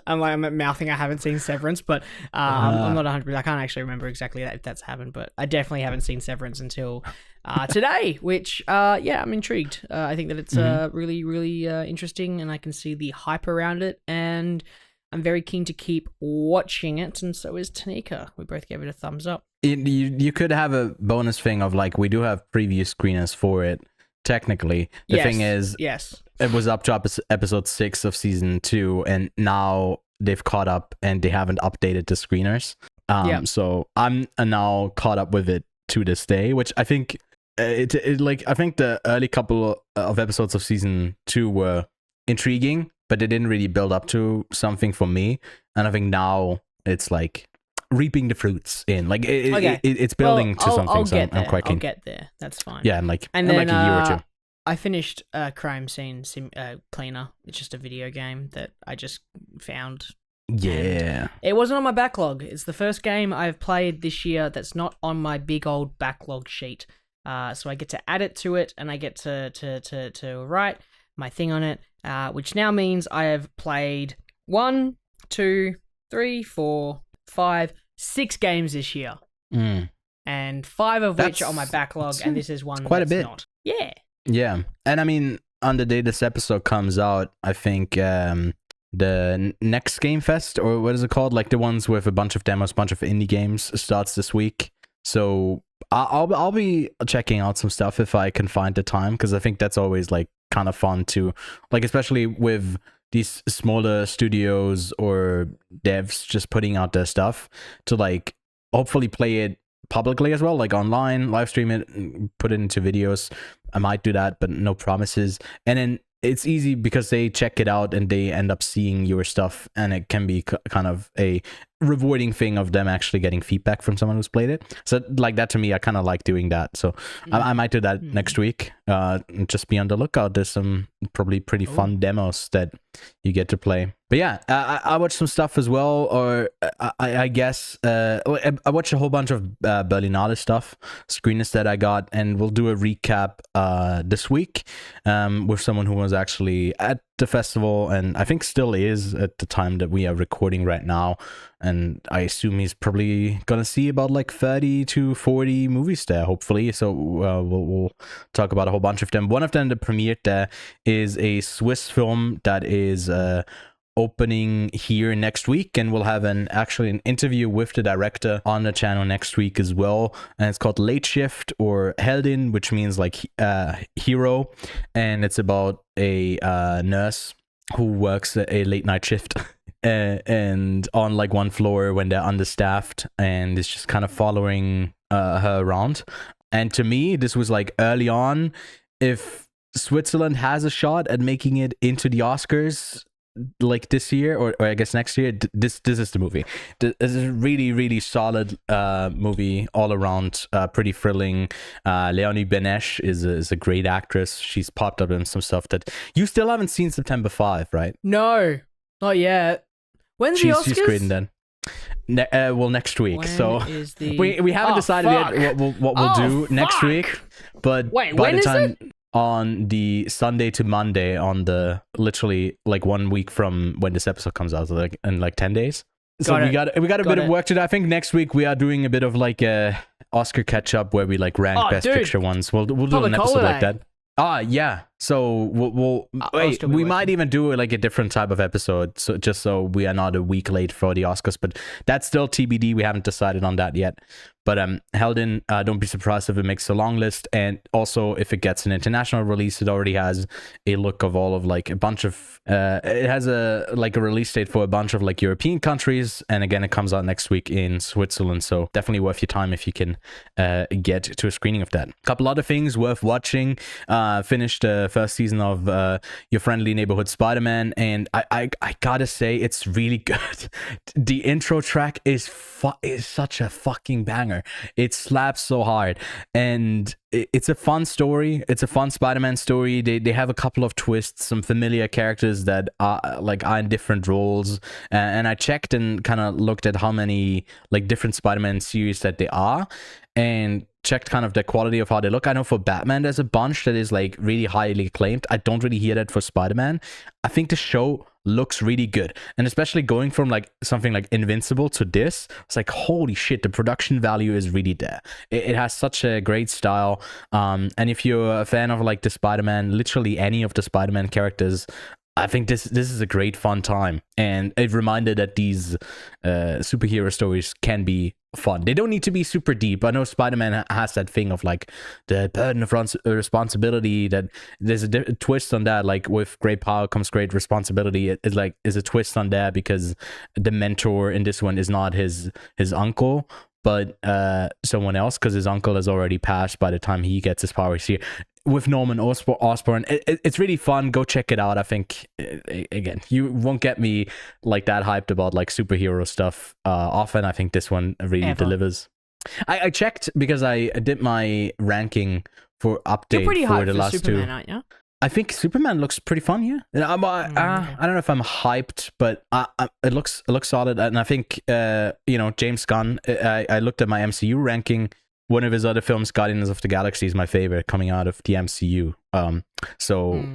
I'm mouthing I haven't seen Severance, but I'm not 100%. I can't actually remember exactly if that's happened, but I definitely haven't seen Severance until today, which I'm intrigued. I think that it's really, really interesting, and I can see the hype around it, and I'm very keen to keep watching it, and so is Tanika. We both gave it a thumbs up. You could have a bonus thing of like, we do have previous screeners for it. Technically, the thing is, yes. it was up to episode 6 of season 2, and now they've caught up and they haven't updated the screeners. So I'm now caught up with it to this day, which I think I think the early couple of episodes of season 2 were intriguing, but they didn't really build up to something for me. And I think now it's like reaping the fruits in, like it's building to something. I'll so get there. I'm quite keen. I'll get there. That's fine. Yeah, and then like a year or two. I finished Crime Scene Cleaner. It's just a video game that I just found. Yeah. It wasn't on my backlog. It's the first game I've played this year that's not on my big old backlog sheet. So I get to add it to it, and I get to write my thing on it, which now means I have played 1, 2, 3, 4, 5, 6 games this year. And 5 of which are on my backlog, and this is one quite a that's bit. not. Yeah. Yeah. And I mean, on the day this episode comes out, I think the next Game Fest, or what is it called? Like the ones with a bunch of demos, bunch of indie games, starts this week. So I'll be checking out some stuff if I can find the time, because I think that's always like kind of fun to, like, especially with these smaller studios or devs just putting out their stuff, to like hopefully play it publicly as well, like online, live stream it, put it into videos. I might do that, but no promises. And then it's easy because they check it out and they end up seeing your stuff, and it can be kind of a rewarding thing of them actually getting feedback from someone who's played it. So like that, to me, I kind of like doing that. So I might do that next week. Just be on the lookout. There's some probably pretty fun demos that you get to play. But yeah, I watched some stuff as well, or I guess I watched a whole bunch of Berlinale stuff, screeners that I got, and we'll do a recap this week with someone who was actually at the festival, and I think still is at the time that we are recording right now. And I assume he's probably gonna see about like 30 to 40 movies there, hopefully. So we'll talk about a whole bunch of them. One of them that premiered there is a Swiss film that is opening here next week, and we'll have an interview with the director on the channel next week as well. And it's called Late Shift, or Heldin, which means like hero, and it's about a nurse who works a late night shift and on like one floor when they're understaffed, and it's just kind of following her around. And to me, this was like early on, if Switzerland has a shot at making it into the Oscars, like this year, or I guess next year, this is the movie. This is a really, really solid movie all around, pretty thrilling. Leonie Benesch is a great actress. She's popped up in some stuff that you still haven't seen. September 5, right? No, not yet. When's the Oscars? She's great in that. Next week. When so is the... we haven't decided yet what we'll do next week. But wait, by when the is time it? On the Sunday to Monday, on the literally like 1 week from when this episode comes out, so like in like 10 days. So we got a bit of work to do. I think next week we are doing a bit of like a Oscar catch up where we like rank best picture ones. We'll do an episode like that. Yeah. So we might even do like a different type of episode, so just so we are not a week late for the Oscars. But that's still TBD. We haven't decided on that yet. But Heldin, don't be surprised if it makes a long list, and also if it gets an international release, it already has a look of all of like a bunch of. It has a release date for a bunch of like European countries, and again, it comes out next week in Switzerland. So definitely worth your time if you can get to a screening of that. A couple other things worth watching. Finished the first season of Your Friendly Neighborhood Spider-Man, and I gotta say it's really good. The intro track is such a fucking banger. It slaps so hard, and it's a fun story. It's a fun Spider-Man story. They have a couple of twists, some familiar characters that are in different roles, and I checked and kind of looked at how many like different Spider-Man series that they are, and checked kind of the quality of how they look. I know for Batman there's a bunch that is like really highly acclaimed. I don't really hear that for Spider-Man. I think the show looks really good, and especially going from like something like Invincible to this, it's like holy shit, the production value is really there. It has such a great style, and if you're a fan of like the Spider-Man, literally any of the Spider-Man characters, I think this is a great fun time, and it reminded that these superhero stories can be fun. They don't need to be super deep. I know Spider-Man has that thing of like the burden of responsibility, that there's a twist on that, like with great power comes great responsibility. It's like is a twist on that because the mentor in this one is not his uncle, but someone else, because his uncle has already passed by the time he gets his powers here. With Norman Osborn, it's really fun. Go check it out. I think again, you won't get me like that hyped about like superhero stuff often. I think this one really delivers. I checked because I did my ranking for update. You're pretty for hyped the for last Superman, two. aren't you? I think Superman looks pretty fun. Yeah, I don't know if I'm hyped, but it looks solid, and I think James Gunn. I looked at my MCU ranking. One of his other films, Guardians of the Galaxy, is my favorite coming out of the MCU.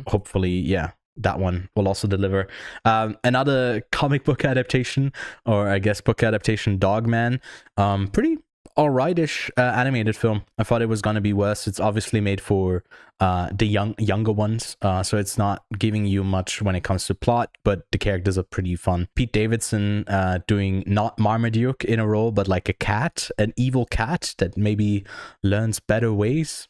Hopefully, yeah, that one will also deliver. Another comic book adaptation, or I guess book adaptation, Dogman. Pretty alrightish animated film. I thought it was gonna be worse. It's obviously made for the younger ones, so it's not giving you much when it comes to plot, but the characters are pretty fun. Pete Davidson doing not Marmaduke in a role, but like a cat, an evil cat that maybe learns better ways.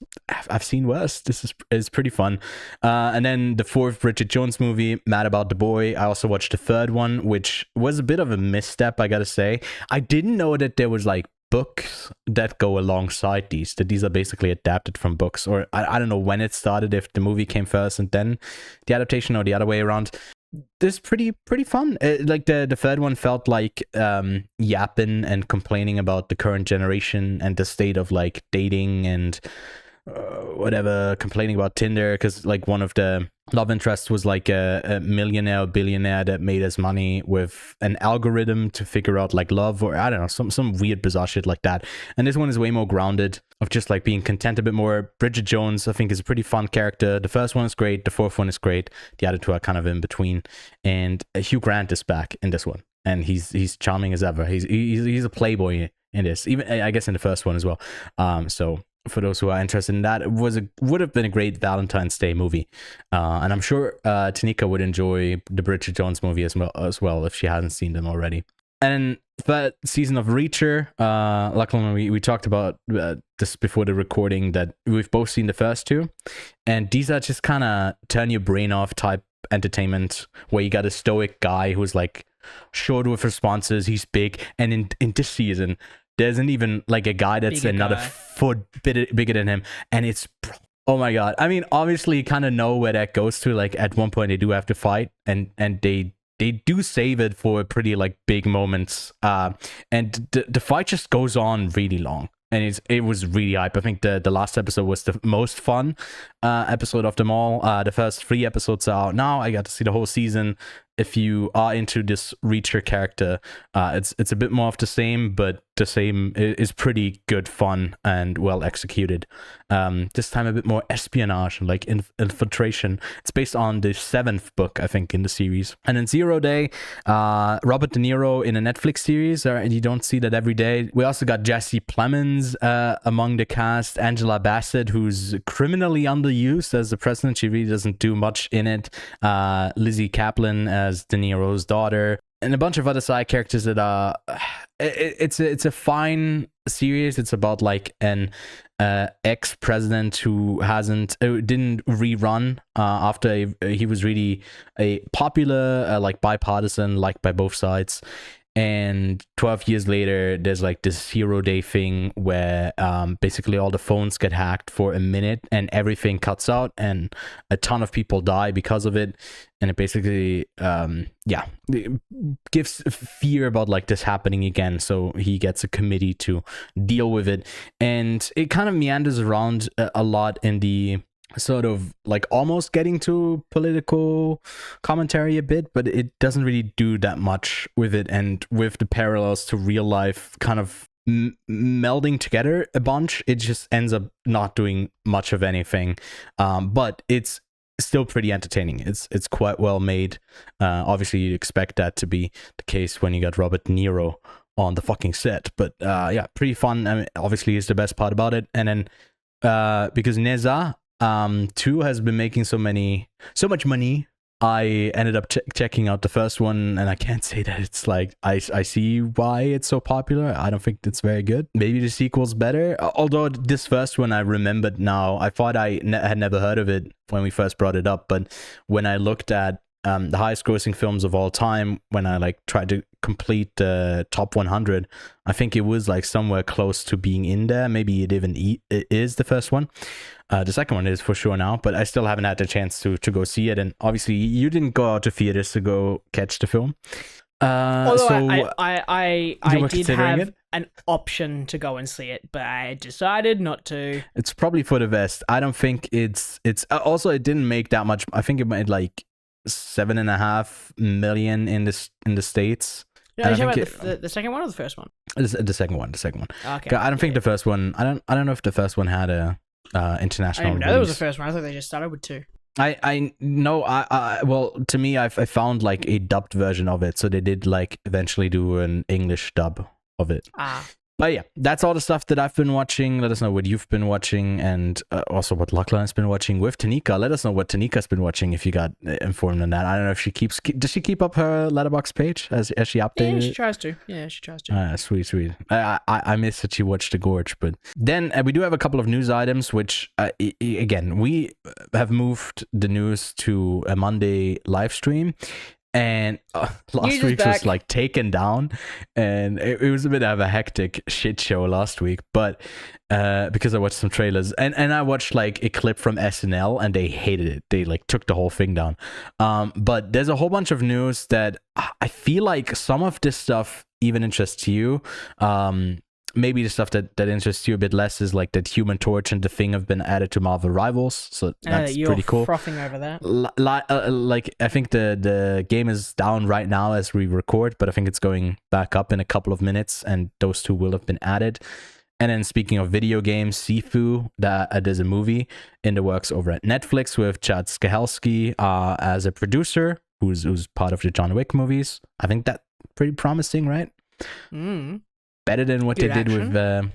I've seen worse. This is pretty fun. And then the fourth Bridget Jones movie, Mad About the Boy. I also watched the third one, which was a bit of a misstep, I gotta say. I didn't know that there was like books that go alongside that these are basically adapted from books, or I don't know when it started, if the movie came first and then the adaptation, or the other way around. This is pretty fun. Like the third one felt like yapping and complaining about the current generation and the state of like dating and whatever, complaining about Tinder, because like one of the love interests was like a millionaire, billionaire that made his money with an algorithm to figure out like love, or I don't know, some weird bizarre shit like that. And this one is way more grounded, of just like being content a bit more. Bridget Jones, I think, is a pretty fun character. The first one is great, the fourth one is great, the other two are kind of in between. And Hugh Grant is back in this one, and he's charming as ever. He's a playboy in this, even I guess in the first one as well. So for those who are interested in that, it would have been a great Valentine's Day movie, and I'm sure Tanika would enjoy the Bridget Jones movie as well if she hasn't seen them already. And third season of Reacher, Lachlan, we talked about this before the recording, that we've both seen the first two, and these are just kind of turn your brain off type entertainment, where you got a stoic guy who's like short with responses, he's big, and in this season there isn't even like a guy that's Bigger another guy. foot bigger than him, and it's Oh my god. I mean, obviously you kind of know where that goes to. Like at one point they do have to fight, and they do save it for pretty like big moments. And the fight just goes on really long. And it was really hype. I think the last episode was the most fun episode of them all. The first 3 episodes are out now. I got to see the whole season. If you are into this Reacher character, it's a bit more of the same, but the same is pretty good fun and well executed. This time a bit more espionage and like infiltration. It's based on the 7th book, I think, in the series. And then 0 Day, Robert De Niro in a Netflix series, and you don't see that every day. We also got Jesse Plemons among the cast, Angela Bassett, who's criminally underused as the president. She really doesn't do much in it. Lizzie Kaplan as De Niro's daughter, and a bunch of other side characters that are it's a fine series. It's about like an ex-president who didn't rerun after he was really a popular like bipartisan, liked by both sides. And 12 years later, there's like this 0 Day thing where basically all the phones get hacked for a minute and everything cuts out and a ton of people die because of it. And it basically, it gives fear about like this happening again. So he gets a committee to deal with it. And it kind of meanders around a lot in the sort of like almost getting to political commentary a bit, but it doesn't really do that much with it, and with the parallels to real life kind of melding together a bunch, it just ends up not doing much of anything. But it's still pretty entertaining. It's quite well made. Obviously you'd expect that to be the case when you got Robert De Niro on the fucking set, but yeah, pretty fun. I mean, obviously is the best part about it. And then because Neza 2 has been making so much money, I ended up checking out the first one, and I can't say that it's like I see why it's so popular. I don't think it's very good. Maybe the sequel's better, although this first one I remembered now. I thought I had never heard of it when we first brought it up, but when I looked at the highest grossing films of all time, when I like tried to complete the top 100, I think it was like somewhere close to being in there. Maybe it even is the first one. The second one is for sure now, but I still haven't had the chance to go see it. And obviously you didn't go out to theaters to go catch the film. Although so I did have an option to go and see it, but I decided not to. It's probably for the best. I don't think it's also, it didn't make that much. I think it made like 7.5 million in the States. No, you're talking about the second one or the first one? The second one. Okay. I don't think the first one. I don't know if the first one had a international. I didn't know that was the first one. I thought they just started with 2. I know. Well, to me, I found like a dubbed version of it, so they did like eventually do an English dub of it. But yeah, that's all the stuff that I've been watching. Let us know what you've been watching, and also what Lachlan has been watching with Tanika. Let us know what Tanika's been watching if you got informed on that. I don't know if she does she keep up her Letterboxd page? Has she updated? Yeah, she tries to. Sweet. I missed that she watched The Gorge, but then we do have a couple of news items, which again, we have moved the news to a Monday live stream. And last week was like taken down, and it was a bit of a hectic shit show last week. But because I watched some trailers, and I watched like a clip from SNL, and they hated it. They like took the whole thing down. But there's a whole bunch of news that I feel like some of this stuff even interests you. Maybe the stuff that interests you a bit less is like that Human Torch and The Thing have been added to Marvel Rivals, so that's pretty cool. You're frothing over that. Like I think the game is down right now as we record, but I think it's going back up in a couple of minutes, and those 2 will have been added. And then speaking of video games, Sifu, there's a movie in the works over at Netflix with Chad Stahelski as a producer who's part of the John Wick movies. I think that's pretty promising, right? Better than what Good they did with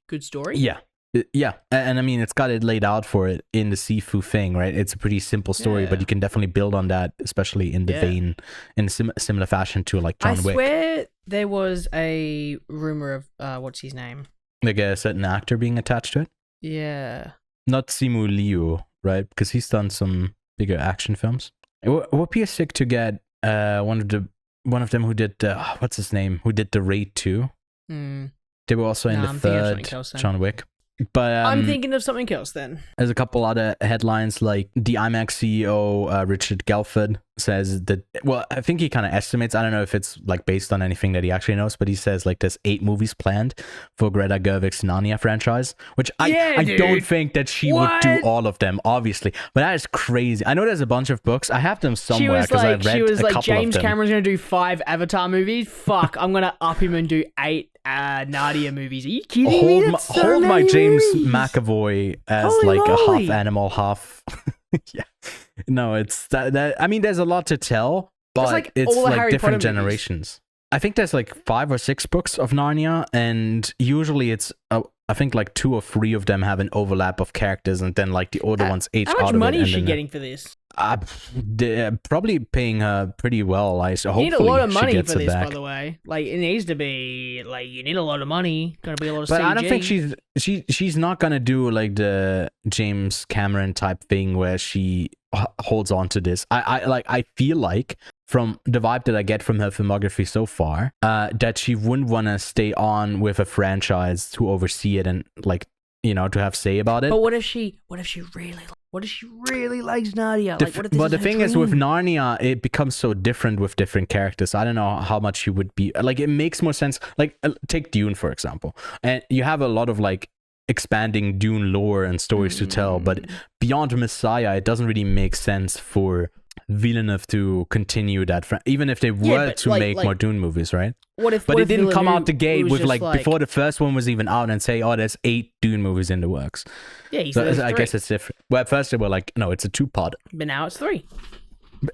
good story. Yeah, and I mean it's got it laid out for it in the Sifu thing, right? It's a pretty simple story, but you can definitely build on that, especially in the vein, in a similar fashion to like John Wick. I swear there was a rumor of what's his name, like a certain actor being attached to it. Yeah, not Simu Liu, right? Because he's done some bigger action films. It would be sick to get one of them who did what's his name, who did the Raid 2. They were also in the third John Wick. But I'm thinking of something else then. there's a couple other headlines, like the IMAX CEO, Richard Gelford, says that, well, I think he kind of estimates, I don't know if it's like based on anything that he actually knows, but he says like there's 8 movies planned for Greta Gerwig's Narnia franchise, which I don't think that she would do all of them, obviously, but that is crazy. I know there's a bunch of books. I have them somewhere because I read a couple of them. James Cameron's going to do 5 Avatar movies? Fuck, I'm going to up him and do 8 Narnia movies. Are you kidding me? Hold my James McAvoy as Holy like moly. a half animal, half... yeah. No, it's that. I mean, there's a lot to tell, but like it's all the like Harry different Potter movies. generations. I think there's like 5 or 6 books of Narnia, and usually it's I think like 2 or 3 of them have an overlap of characters, and then like the older ones age How out much of it. money is and she then getting for this? they're probably paying her pretty well. You need a lot of money for this, by the way. Like, it needs to be like, you need a lot of money. Gotta be a lot of But CG. I don't think she's not gonna do like the James Cameron type thing where she holds on to this. I feel like from the vibe that I get from her filmography so far, that she wouldn't want to stay on with a franchise to oversee it and like, you know, to have say about it. But what if she really likes Nadia? Like, what if this But is the her thing is, with dream? Narnia, it becomes so different with different characters. I don't know how much you would be like. It makes more sense. Like, take Dune for example, and you have a lot of like expanding Dune lore and stories to tell. But beyond Messiah, it doesn't really make sense for Villeneuve to continue that, even if they were but to make more Dune movies, right? What if? But what it if didn't come Villeneuve out the gate was with just like before the first one was even out and say, oh, there's 8 Dune movies in the works. Yeah, he So said I guess it's different. Well, at first they were like, no, it's a 2-part. But now it's 3.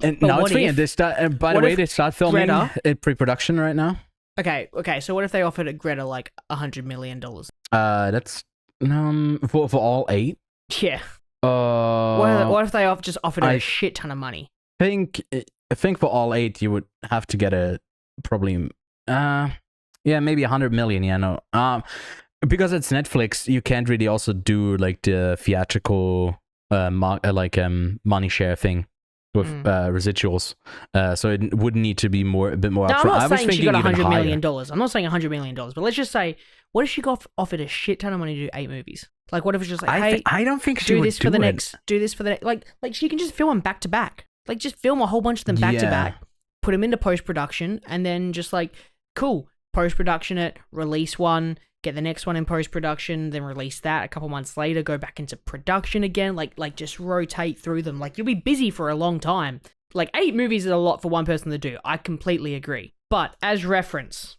And But now what it's 3. if- And they start. And by the what way, if they start filming Greta- in pre-production right now. Okay. So what if they offered Greta like $100 million? That's for all 8. Yeah. Uh, What if they just offered her I a shit ton of money? I think for all 8 you would have to get a probably maybe 100 million. Yeah, no. Because it's Netflix, you can't really also do like the theatrical money share thing with residuals. So it would need to be a bit more No, upfront. I'm not saying she got even $100 million. higher. I'm not saying $100 million, but let's just say, what if she got offered a shit ton of money to do 8 movies? Like, what if it's just like, hey, I don't think she do would this for the it. next, do this for the next, like she can just film them back to back. Like, just film a whole bunch of them back to Yeah. back, put them into post production, and then just like, cool, post production it, release one, get the next one in post production, then release that a couple months later, go back into production again, like just rotate through them. Like, you'll be busy for a long time. Like, 8 movies is a lot for one person to do. I completely agree. But as reference,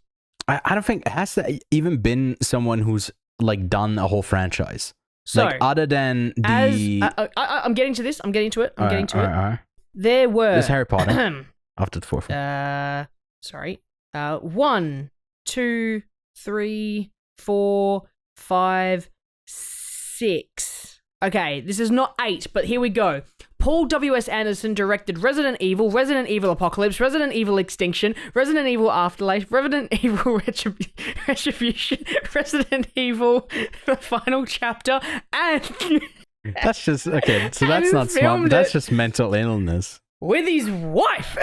I don't think, has there even been someone who's like done a whole franchise? so Like other than the I'm getting to this. I'm getting to it. Alright. There were There's Harry Potter after the 4th one. sorry. 1, 2, 3, 4, 5, 6. Okay, this is not 8, but here we go. Paul W.S. Anderson directed Resident Evil, Resident Evil Apocalypse, Resident Evil Extinction, Resident Evil Afterlife, Resident Evil Retribution, Resident Evil The Final Chapter, and That's just okay. So And that's not smart. filmed That's it. just mental illness. with his wife.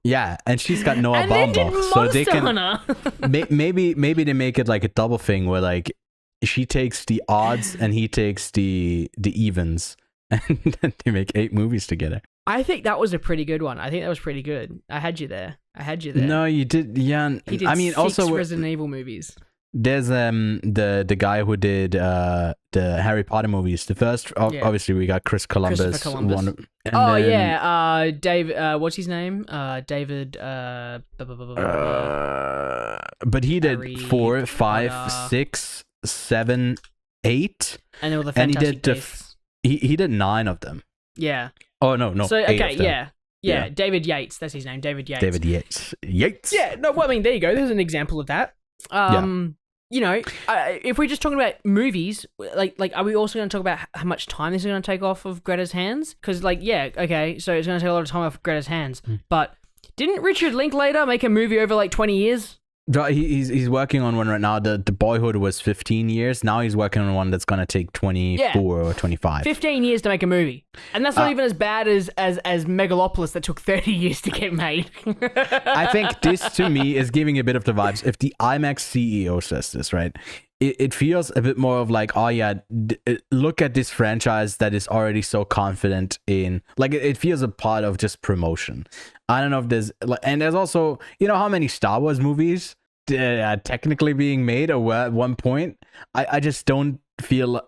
Yeah, and she's got Noah And then did Baumbach, so they Monster can Hunter. maybe they make it like a double thing where like she takes the odds and he takes the evens, and then they make 8 movies together. I think that was a pretty good one. I think that was pretty good. I had you there. No, you did. Yeah, He did I mean, 6 also Resident Evil movies. there's the guy who did the Harry Potter movies. The first, Yeah. obviously, we got Chris Columbus. Christopher Columbus. And Oh then, yeah, David. What's his name? David. but he did Harry 4, 5, Potter. 6, 7, 8, And all the and he Fantastic did Beasts. he did 9 of them. Yeah. Oh no, So 8 okay, of them. yeah. Yeah. David Yates. That's his name. David Yates. David Yates. Yeah. No. Well, I mean, there you go. There's an example of that. You know, if we're just talking about movies, like, are we also going to talk about how much time this is going to take off of Greta's hands? Because, like, yeah, okay, so it's going to take a lot of time off of Greta's hands. But didn't Richard Linklater make a movie over like 20 years? He's working on one right now. The Boyhood was 15 years. Now he's working on one that's gonna take 24 or 25. 15 years to make a movie, and that's not even as bad as Megalopolis that took 30 years to get made. I think this to me is giving a bit of the vibes. If the IMAX CEO says this, right? it feels a bit more of like, oh yeah, look at this franchise that is already so confident in, like, it feels a part of just promotion. I don't know if there's, and there's also, you know, how many Star Wars movies technically being made or were at one point. I just don't feel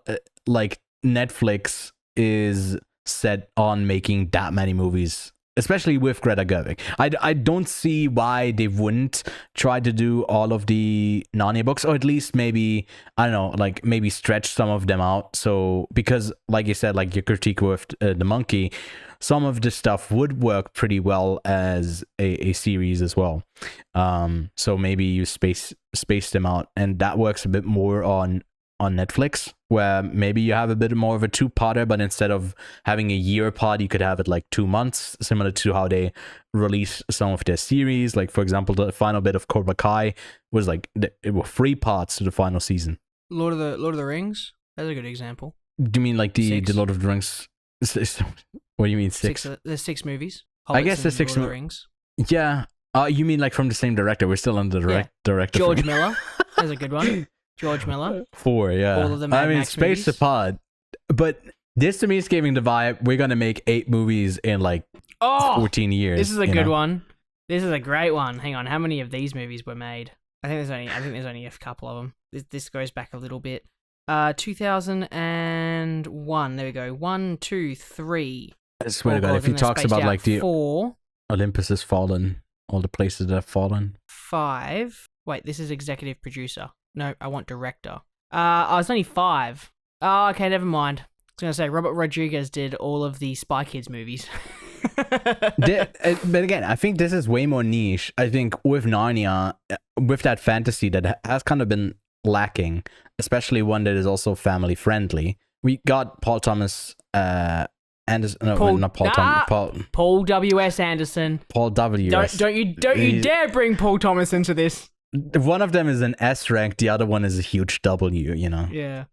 like Netflix is set on making that many movies, especially with Greta Gerwig. I don't see why they wouldn't try to do all of the Narnia books, or at least maybe, I don't know, like maybe stretch some of them out. So, because like you said, like your critique with the monkey, some of the stuff would work pretty well as a series as well. So maybe you space them out, and that works a bit more on Netflix, where maybe you have a bit more of a two-parter, but instead of having a year apart, you could have it like 2 months, similar to how they release some of their series. Like, for example, the final bit of Cobra Kai was like, it were 3 parts to the final season. Lord of the Rings. That's a good example. Do you mean like the 6. Lord of the Rings? What do you mean 6? There's 6 movies. I guess there's 6 Lord of the Rings. Yeah. You mean like from the same director? We're still under the director. George Miller. That's a good one. George Miller. 4, yeah. All of the Mad Max spaced movies. apart. But this to me is giving the vibe, we're going to make 8 movies in like 14 years. This is a good one. This is a great one. Hang on, how many of these movies were made? I think there's only a couple of them. This goes back a little bit. 2001. There we go. 1, 2, 3. I swear to God, if he talks about like the 4, Olympus has fallen, all the places that have fallen. 5. Wait, this is executive producer. No, I want director. It's only 5. Oh, okay, never mind. I was going to say, Robert Rodriguez did all of the Spy Kids movies. But again, I think this is way more niche. I think with Narnia, with that fantasy that has kind of been lacking, especially one that is also family friendly. We got Paul Thomas Anderson. No, not Paul Thomas. Paul W.S. Anderson. Paul W. Don't you dare bring Paul Thomas into this. One of them is an S rank, the other one is a huge W, you know. Yeah.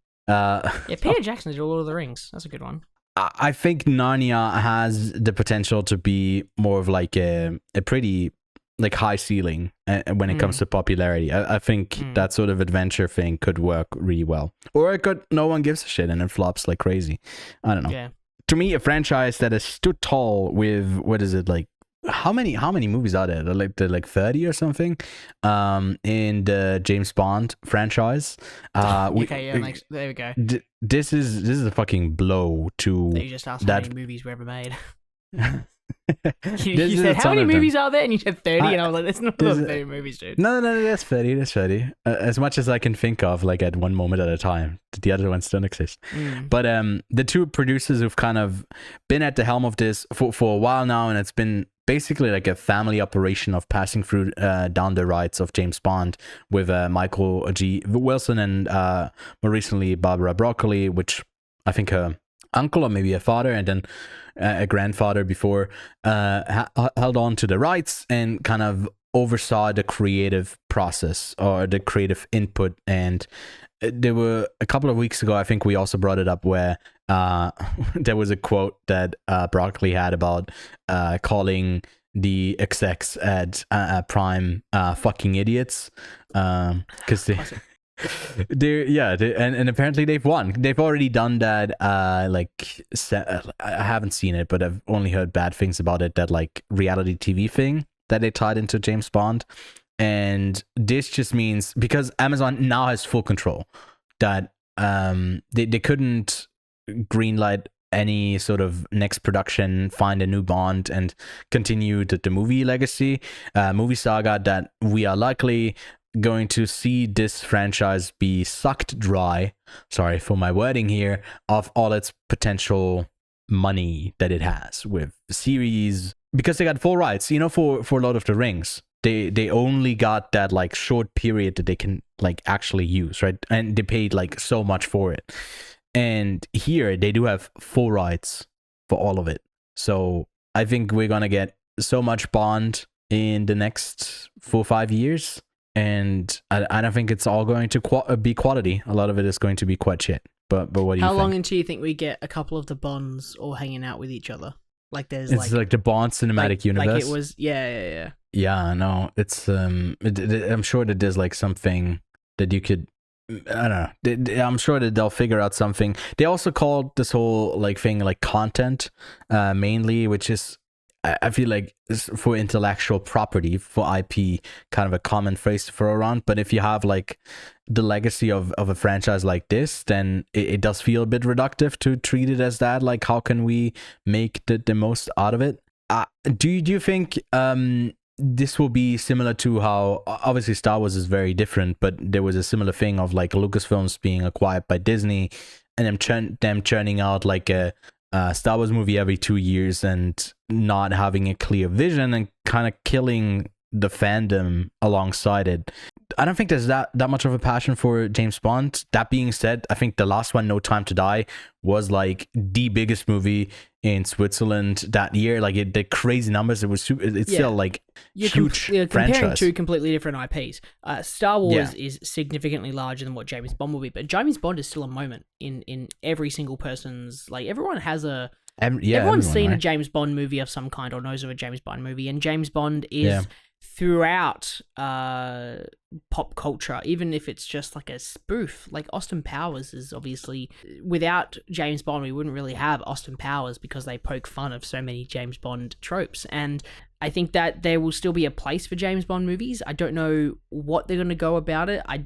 Peter Jackson did Lord of the Rings. That's a good one. I think Narnia has the potential to be more of like a pretty like high ceiling when it comes to popularity. I think that sort of adventure thing could work really well. Or it could, no one gives a shit and it flops like crazy. I don't know. Yeah. To me, a franchise that has stood tall with, what is it, like, how many movies are there? They're like 30 or something in the James Bond franchise. There we go. This is a fucking blow to you just asked how many movies were ever made. you This said, is how many some of them. movies are there? And you said 30, and I was like, that's not 30 movies, dude. No, that's 30. That's 30. As much as I can think of, like at one moment at a time. The other ones don't exist. But the 2 producers who've kind of been at the helm of this for a while now, and it's been basically like a family operation of passing through down the rights of James Bond with Michael G. Wilson and more recently Barbara Broccoli, which I think her uncle or maybe a father and then a grandfather before held on to the rights and kind of oversaw the creative process or the creative input. And there were a couple of weeks ago, I think we also brought it up, where there was a quote that Broccoli had about calling the execs at Prime fucking idiots, because and apparently they've won. They've already done that. I haven't seen it, but I've only heard bad things about it. That like reality TV thing that they tied into James Bond. And this just means, because Amazon now has full control, that they couldn't greenlight any sort of next production, find a new Bond, and continue the movie legacy, movie saga, that we are likely going to see this franchise be sucked dry, sorry for my wording here, of all its potential money that it has with series, because they got full rights, you know, for Lord of the Rings. They only got that like short period that they can like actually use, right? And they paid like so much for it. And here they do have full rights for all of it. So I think we're gonna get so much Bond in the next 4 or 5 years, and I don't think it's all going to be quality. A lot of it is going to be quite shit. But what do you think? How long until you think we get a couple of the Bonds all hanging out with each other? Like there's it's like the Bond cinematic universe. Like it was, yeah. Yeah, no, it's I'm sure that there's like something that you could I don't know. I'm sure that they'll figure out something. They also called this whole like thing like content, mainly, which is I feel like is for intellectual property, for IP, kind of a common phrase to throw around. But if you have like the legacy of a franchise like this, then it does feel a bit reductive to treat it as that. Like, how can we make the most out of it? Do you think this will be similar to how obviously Star Wars is very different, but there was a similar thing of like Lucasfilms being acquired by Disney and them churning out like a Star Wars movie every 2 years and not having a clear vision and kind of killing the fandom alongside it. I don't think there's that much of a passion for James Bond. That being said, I think the last one, No Time to Die, was like the biggest movie in Switzerland that year. Like the crazy numbers. It's still like huge you're comparing franchise. two completely different IPs. Star Wars is significantly larger than what James Bond will be, but James Bond is still a moment in every single person's, like, everyone has a everyone's seen a James Bond movie of some kind or knows of a James Bond movie, and James Bond is throughout pop culture, even if it's just like a spoof. Like Austin Powers is obviously, without James Bond we wouldn't really have Austin Powers, because they poke fun of so many James Bond tropes. And I think that there will still be a place for James Bond movies. I don't know what they're going to go about it. I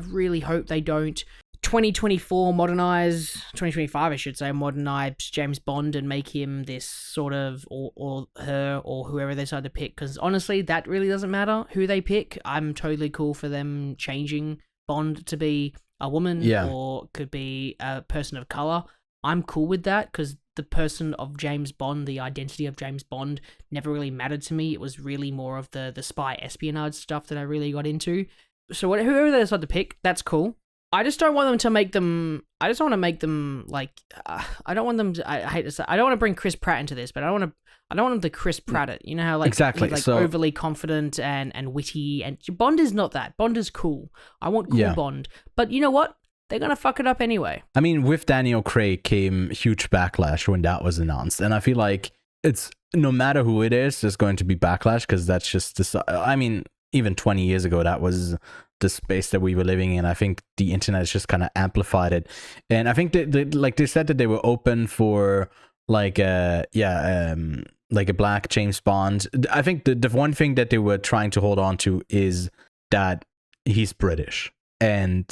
really hope they don't 2024 modernize 2025 I should say modernize James Bond and make him this sort of, or her, or whoever they decide to pick, because honestly that really doesn't matter who they pick. I'm totally cool for them changing Bond to be a woman, or could be a person of color. I'm cool with that, because the person of James Bond, the identity of James Bond, never really mattered to me. It was really more of the spy espionage stuff that I really got into. So whoever they decide to pick, that's cool. I just don't want them to make them. I just want to make them like. I don't want them to. I hate to say. I don't want to bring Chris Pratt into this, but I don't want them to Chris Pratt it. You know how like exactly he's like so overly confident and witty, and Bond is not that. Bond is cool. I want cool Bond, but you know what? They're gonna fuck it up anyway. I mean, with Daniel Craig came huge backlash when that was announced, and I feel like it's no matter who it is, there's going to be backlash, because that's just this. I mean, even 20 years ago, that was the space that we were living in. I think the internet has just kind of amplified it, and I think that like they said that they were open for like like a black James Bond. I think the one thing that they were trying to hold on to is that he's British, and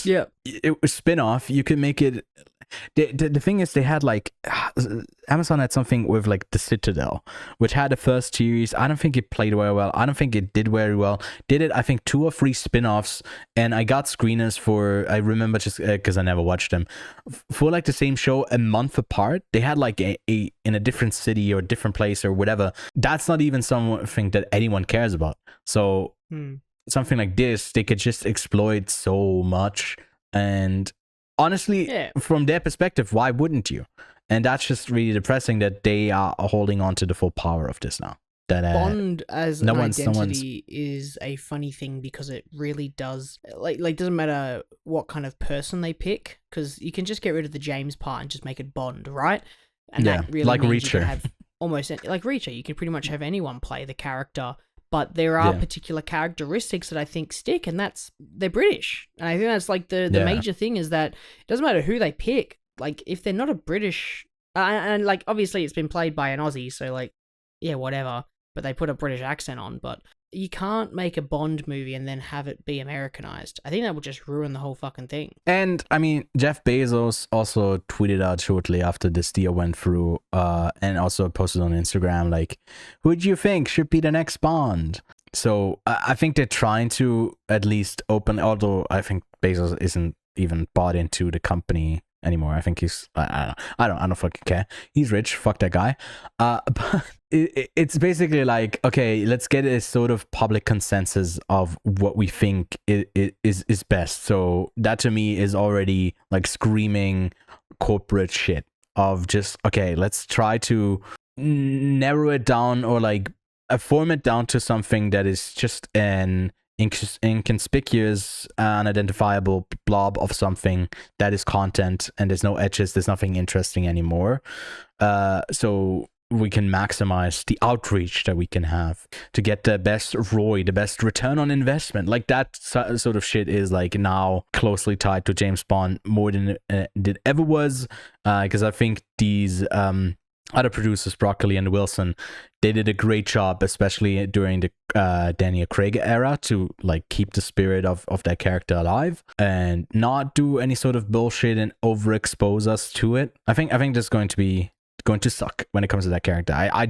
it was spin-off. You could make it. The thing is, they had like Amazon had something with like The Citadel, which had the first series. I don't think it played very well. I don't think it did very well. Did it? I think 2 or 3 spin-offs, and I got screeners for. I remember just because I never watched them for like the same show a month apart. They had like a in a different city or a different place or whatever. That's not even something that anyone cares about. So something like this, they could just exploit so much. And honestly, from their perspective, why wouldn't you? And that's just really depressing that they are holding on to the full power of this now. That Bond as an identity is a funny thing, because it really does like doesn't matter what kind of person they pick, because you can just get rid of the James part and just make it Bond, right? And that really like means Reacher. You can have almost like Reacher. You can pretty much have anyone play the character. But there are particular characteristics that I think stick, and they're British. And I think that's like the major thing, is that it doesn't matter who they pick. Like, if they're not a British, and like obviously it's been played by an Aussie, so like, yeah, whatever. But they put a British accent on. But you can't make a Bond movie and then have it be Americanized. I think that would just ruin the whole fucking thing. And I mean, Jeff Bezos also tweeted out shortly after this deal went through, and also posted on Instagram, like, who do you think should be the next Bond? So I think they're trying to at least open, although I think Bezos isn't even bought into the company anymore. I think he's, I don't fucking care. He's rich. Fuck that guy. But it's basically like, okay, let's get a sort of public consensus of what we think is best. So that to me is already like screaming corporate shit of just, okay, let's try to narrow it down, or like form it down to something that is just an inconspicuous, unidentifiable blob of something that is content, and there's no edges, there's nothing interesting anymore. So we can maximize the outreach that we can have to get the best ROI, the best return on investment. Like that sort of shit is like now closely tied to James Bond more than it ever was. Because I think these other producers, Broccoli and Wilson, they did a great job, especially during the Daniel Craig era, to like keep the spirit of that character alive and not do any sort of bullshit and overexpose us to it. I think that's going to suck when it comes to that character. I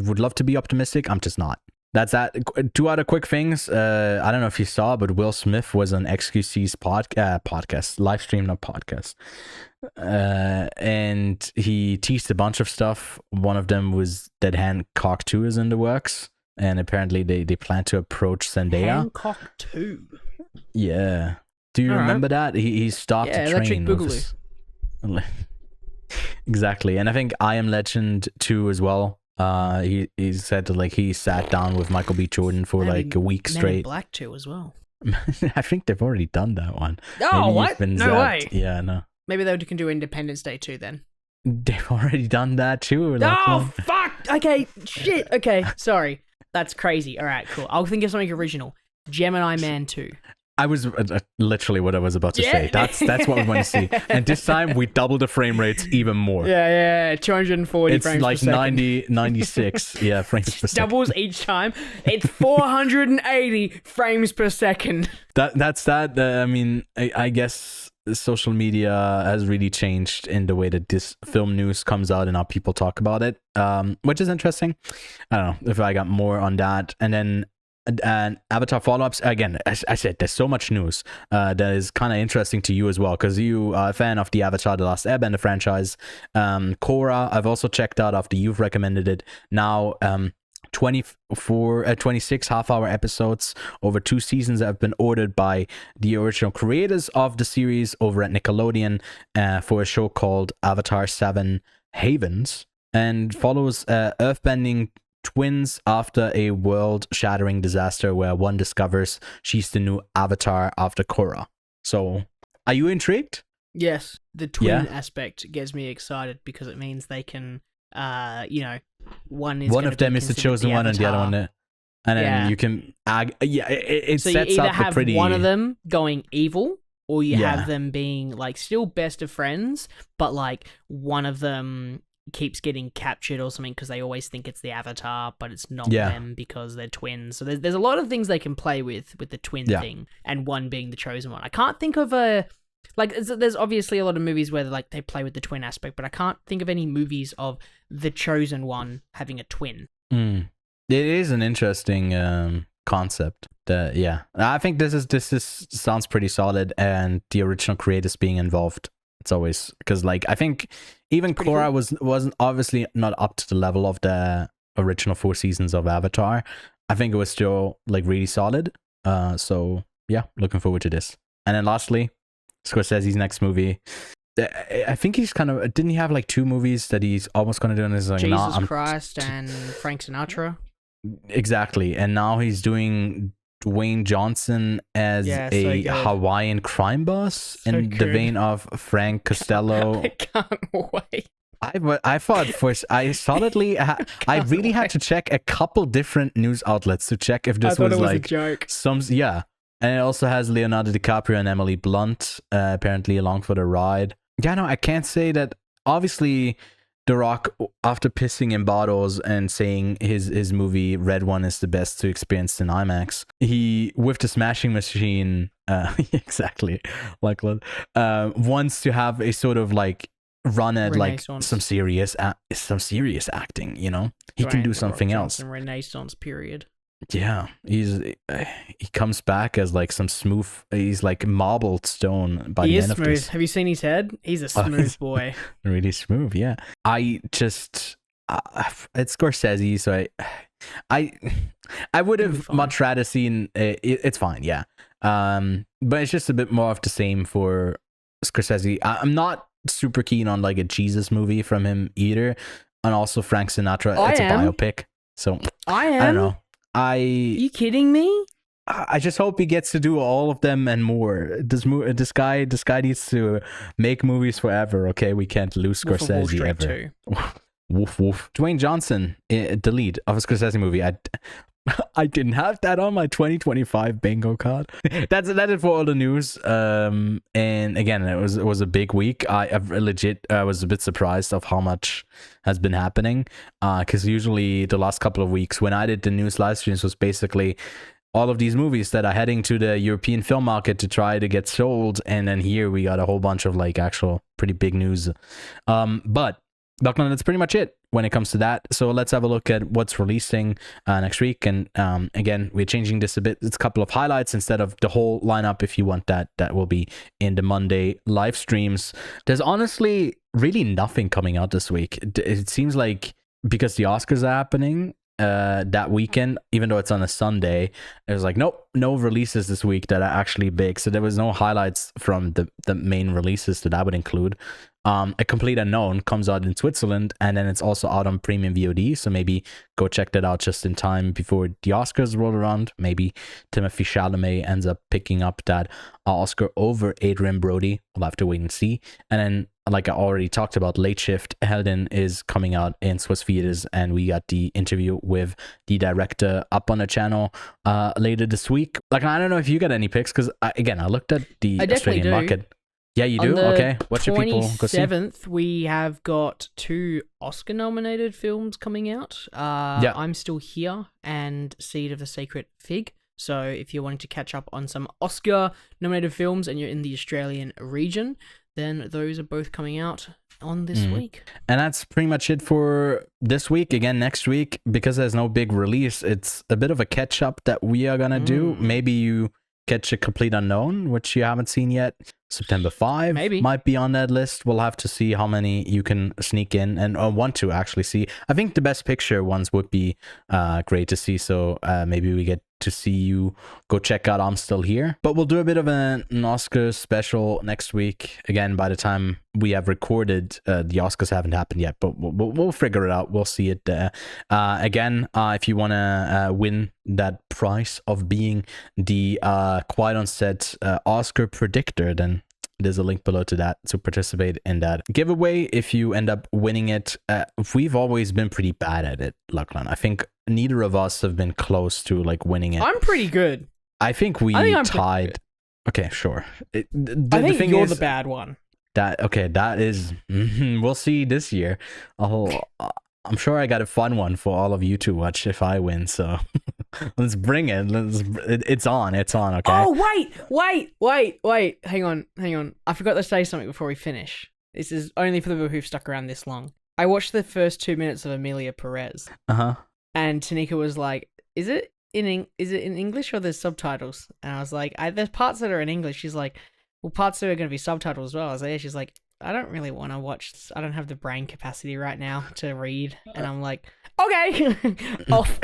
would love to be optimistic. I'm just not. That's that. Two other quick things. I don't know if you saw, but Will Smith was on XQC's podcast, live stream, not podcast. And he teased a bunch of stuff. One of them was that Hancock 2 is in the works. And apparently they plan to approach Zendaya. Hancock 2? Yeah. Do you remember that? He stopped a train. Electric Boogaloo. Exactly. And I think I Am Legend 2 as well. He said that like he sat down with Michael B. Jordan for like a week straight. Men in Black 2 as well. I think they've already done that one. Oh, what? No way. Yeah, no. Maybe they can do Independence Day 2 then. They've already done that too. Oh, fuck! Okay, shit. Okay, sorry. That's crazy. All right, cool. I'll think of something original. Gemini Man 2. I was literally what I was about to say. That's what we want to see. And this time we double the frame rates even more. Yeah, 240 frames per second. It's like 96 frames per second. Doubles each time. It's 480 frames per second. That's that. I mean, I guess social media has really changed in the way that this film news comes out and how people talk about it, which is interesting. I don't know if I got more on that. And then Avatar follow-ups, again, as I said, there's so much news that is kind of interesting to you as well, because you are a fan of the Avatar The Last Airbender franchise. Korra, I've also checked out after you've recommended it. Now 26 half-hour episodes over 2 seasons have been ordered by the original creators of the series over at Nickelodeon for a show called Avatar 7 Havens, and follows earthbending twins after a world-shattering disaster where one discovers she's the new Avatar after Korra. So, are you intrigued? Yes, the twin aspect gets me excited because it means they can, one of them is the chosen one and the other one, and then you can, it so sets you either up have a pretty one of them going evil, or you have them being like still best of friends, but like one of them keeps getting captured or something because they always think it's the Avatar, but it's not them because they're twins. So there's a lot of things they can play with the twin thing, and one being the chosen one. I can't think of there's obviously a lot of movies where they play with the twin aspect, but I can't think of any movies of the chosen one having a twin. It is an interesting concept. I think this sounds pretty solid, and the original creators being involved. It's always because I think even Korra wasn't obviously not up to the level of the original 4 seasons of Avatar. I think it was still really solid. So yeah, looking forward to this. And then lastly, Scorsese's next movie. I think he's didn't he have 2 movies that he's almost going to do? And is Jesus Christ and Frank Sinatra. Exactly, and now he's doing Dwayne Johnson as a Hawaiian crime boss in the vein of Frank Costello. I can't wait. I thought first, I solidly, I really had to check a couple different news outlets to check if this was a joke. And it also has Leonardo DiCaprio and Emily Blunt apparently along for the ride. Yeah, no, I can't say that. Obviously, The Rock, after pissing in bottles and saying his movie Red One is the best to experience in IMAX, he, with the Smashing Machine, exactly, wants to have a sort of run at some serious acting. He can do something else. Renaissance period. Yeah, he comes back as some smooth. He's marbled stone by the end of this. He is smooth. Have you seen his head? He's a smooth boy. Really smooth. Yeah. I just it's Scorsese, so I would have much rather seen it's fine. Yeah. But it's just a bit more of the same for Scorsese. I'm not super keen on a Jesus movie from him either, and also Frank Sinatra. It's a biopic, so I don't know. You kidding me? I just hope he gets to do all of them and more. This guy needs to make movies forever. Okay, we can't lose Scorsese ever. Woof woof. Dwayne Johnson, the lead of a Scorsese movie. I didn't have that on my 2025 bingo card. That's it for all the news. And again, it was a big week. I legit was a bit surprised of how much has been happening. Because usually the last couple of weeks when I did the news live streams was basically all of these movies that are heading to the European film market to try to get sold, and then here we got a whole bunch of like actual pretty big news. But Lachlan, that's pretty much it when it comes to that. So let's have a look at what's releasing next week. And again, we're changing this a bit. It's a couple of highlights instead of the whole lineup. If you want that will be in the Monday live streams. There's honestly really nothing coming out this week. It seems like because the Oscars are happening that weekend, even though it's on a Sunday, it was like nope, no releases this week that are actually big. So there was no highlights from the main releases that I would include. A Complete Unknown comes out in Switzerland, and then it's also out on premium VOD, so maybe go check that out just in time before the Oscars roll around. Maybe Timothée Chalamet ends up picking up that Oscar over Adrien Brody. We'll have to wait and see. And then, like I already talked about, Late Shift, Heldin is coming out in Swiss theaters, and we got the interview with the director up on the channel later this week. Like, I don't know if you got any picks, because again, I looked at the Australian market. Yeah, you do? Okay. What's your people? On the 27th, we have got 2 Oscar-nominated films coming out. I'm Still Here and Seed of the Sacred Fig. So if you're wanting to catch up on some Oscar-nominated films and you're in the Australian region, then those are both coming out on this week. And that's pretty much it for this week. Again, next week, because there's no big release, it's a bit of a catch-up that we are going to do. Maybe you catch A Complete Unknown, which you haven't seen yet. September 5 maybe might be on that list. We'll have to see how many you can sneak in and want to actually see. I think the Best Picture ones would be great to see, so maybe we get to see you go check out I'm Still Here. But we'll do a bit of an Oscar special next week. Again, by the time we have recorded, the Oscars haven't happened yet, but we'll figure it out. We'll see it there. Again, if you want to win that prize of being the Quiet on Set Oscar predictor, then there's a link below to that to participate in that giveaway if you end up winning it. We've always been pretty bad at it, Lachlan. I think neither of us have been close to like winning it. I'm pretty good. I think I'm tied. Okay, sure. I think you're the bad one. That is we'll see this year. I'm sure I got a fun one for all of you to watch if I win, so let's bring it. It's on, okay? Oh, wait. Hang on. I forgot to say something before we finish. This is only for the people who've stuck around this long. I watched the first 2 minutes of Emilia Perez. Uh-huh. And Tanika was like, is it in English or there's subtitles? And I was like, there's parts that are in English. She's like, well, parts that are going to be subtitled as well. I was like, yeah. She's like, I don't really want to watch this. I don't have the brain capacity right now to read. And I'm like, okay, off.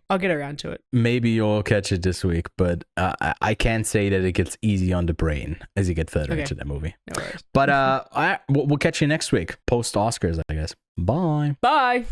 I'll get around to it. Maybe you'll catch it this week, but I can't say that it gets easy on the brain as you get further into that movie. No worries. But we'll catch you next week, post Oscars, I guess. Bye. Bye.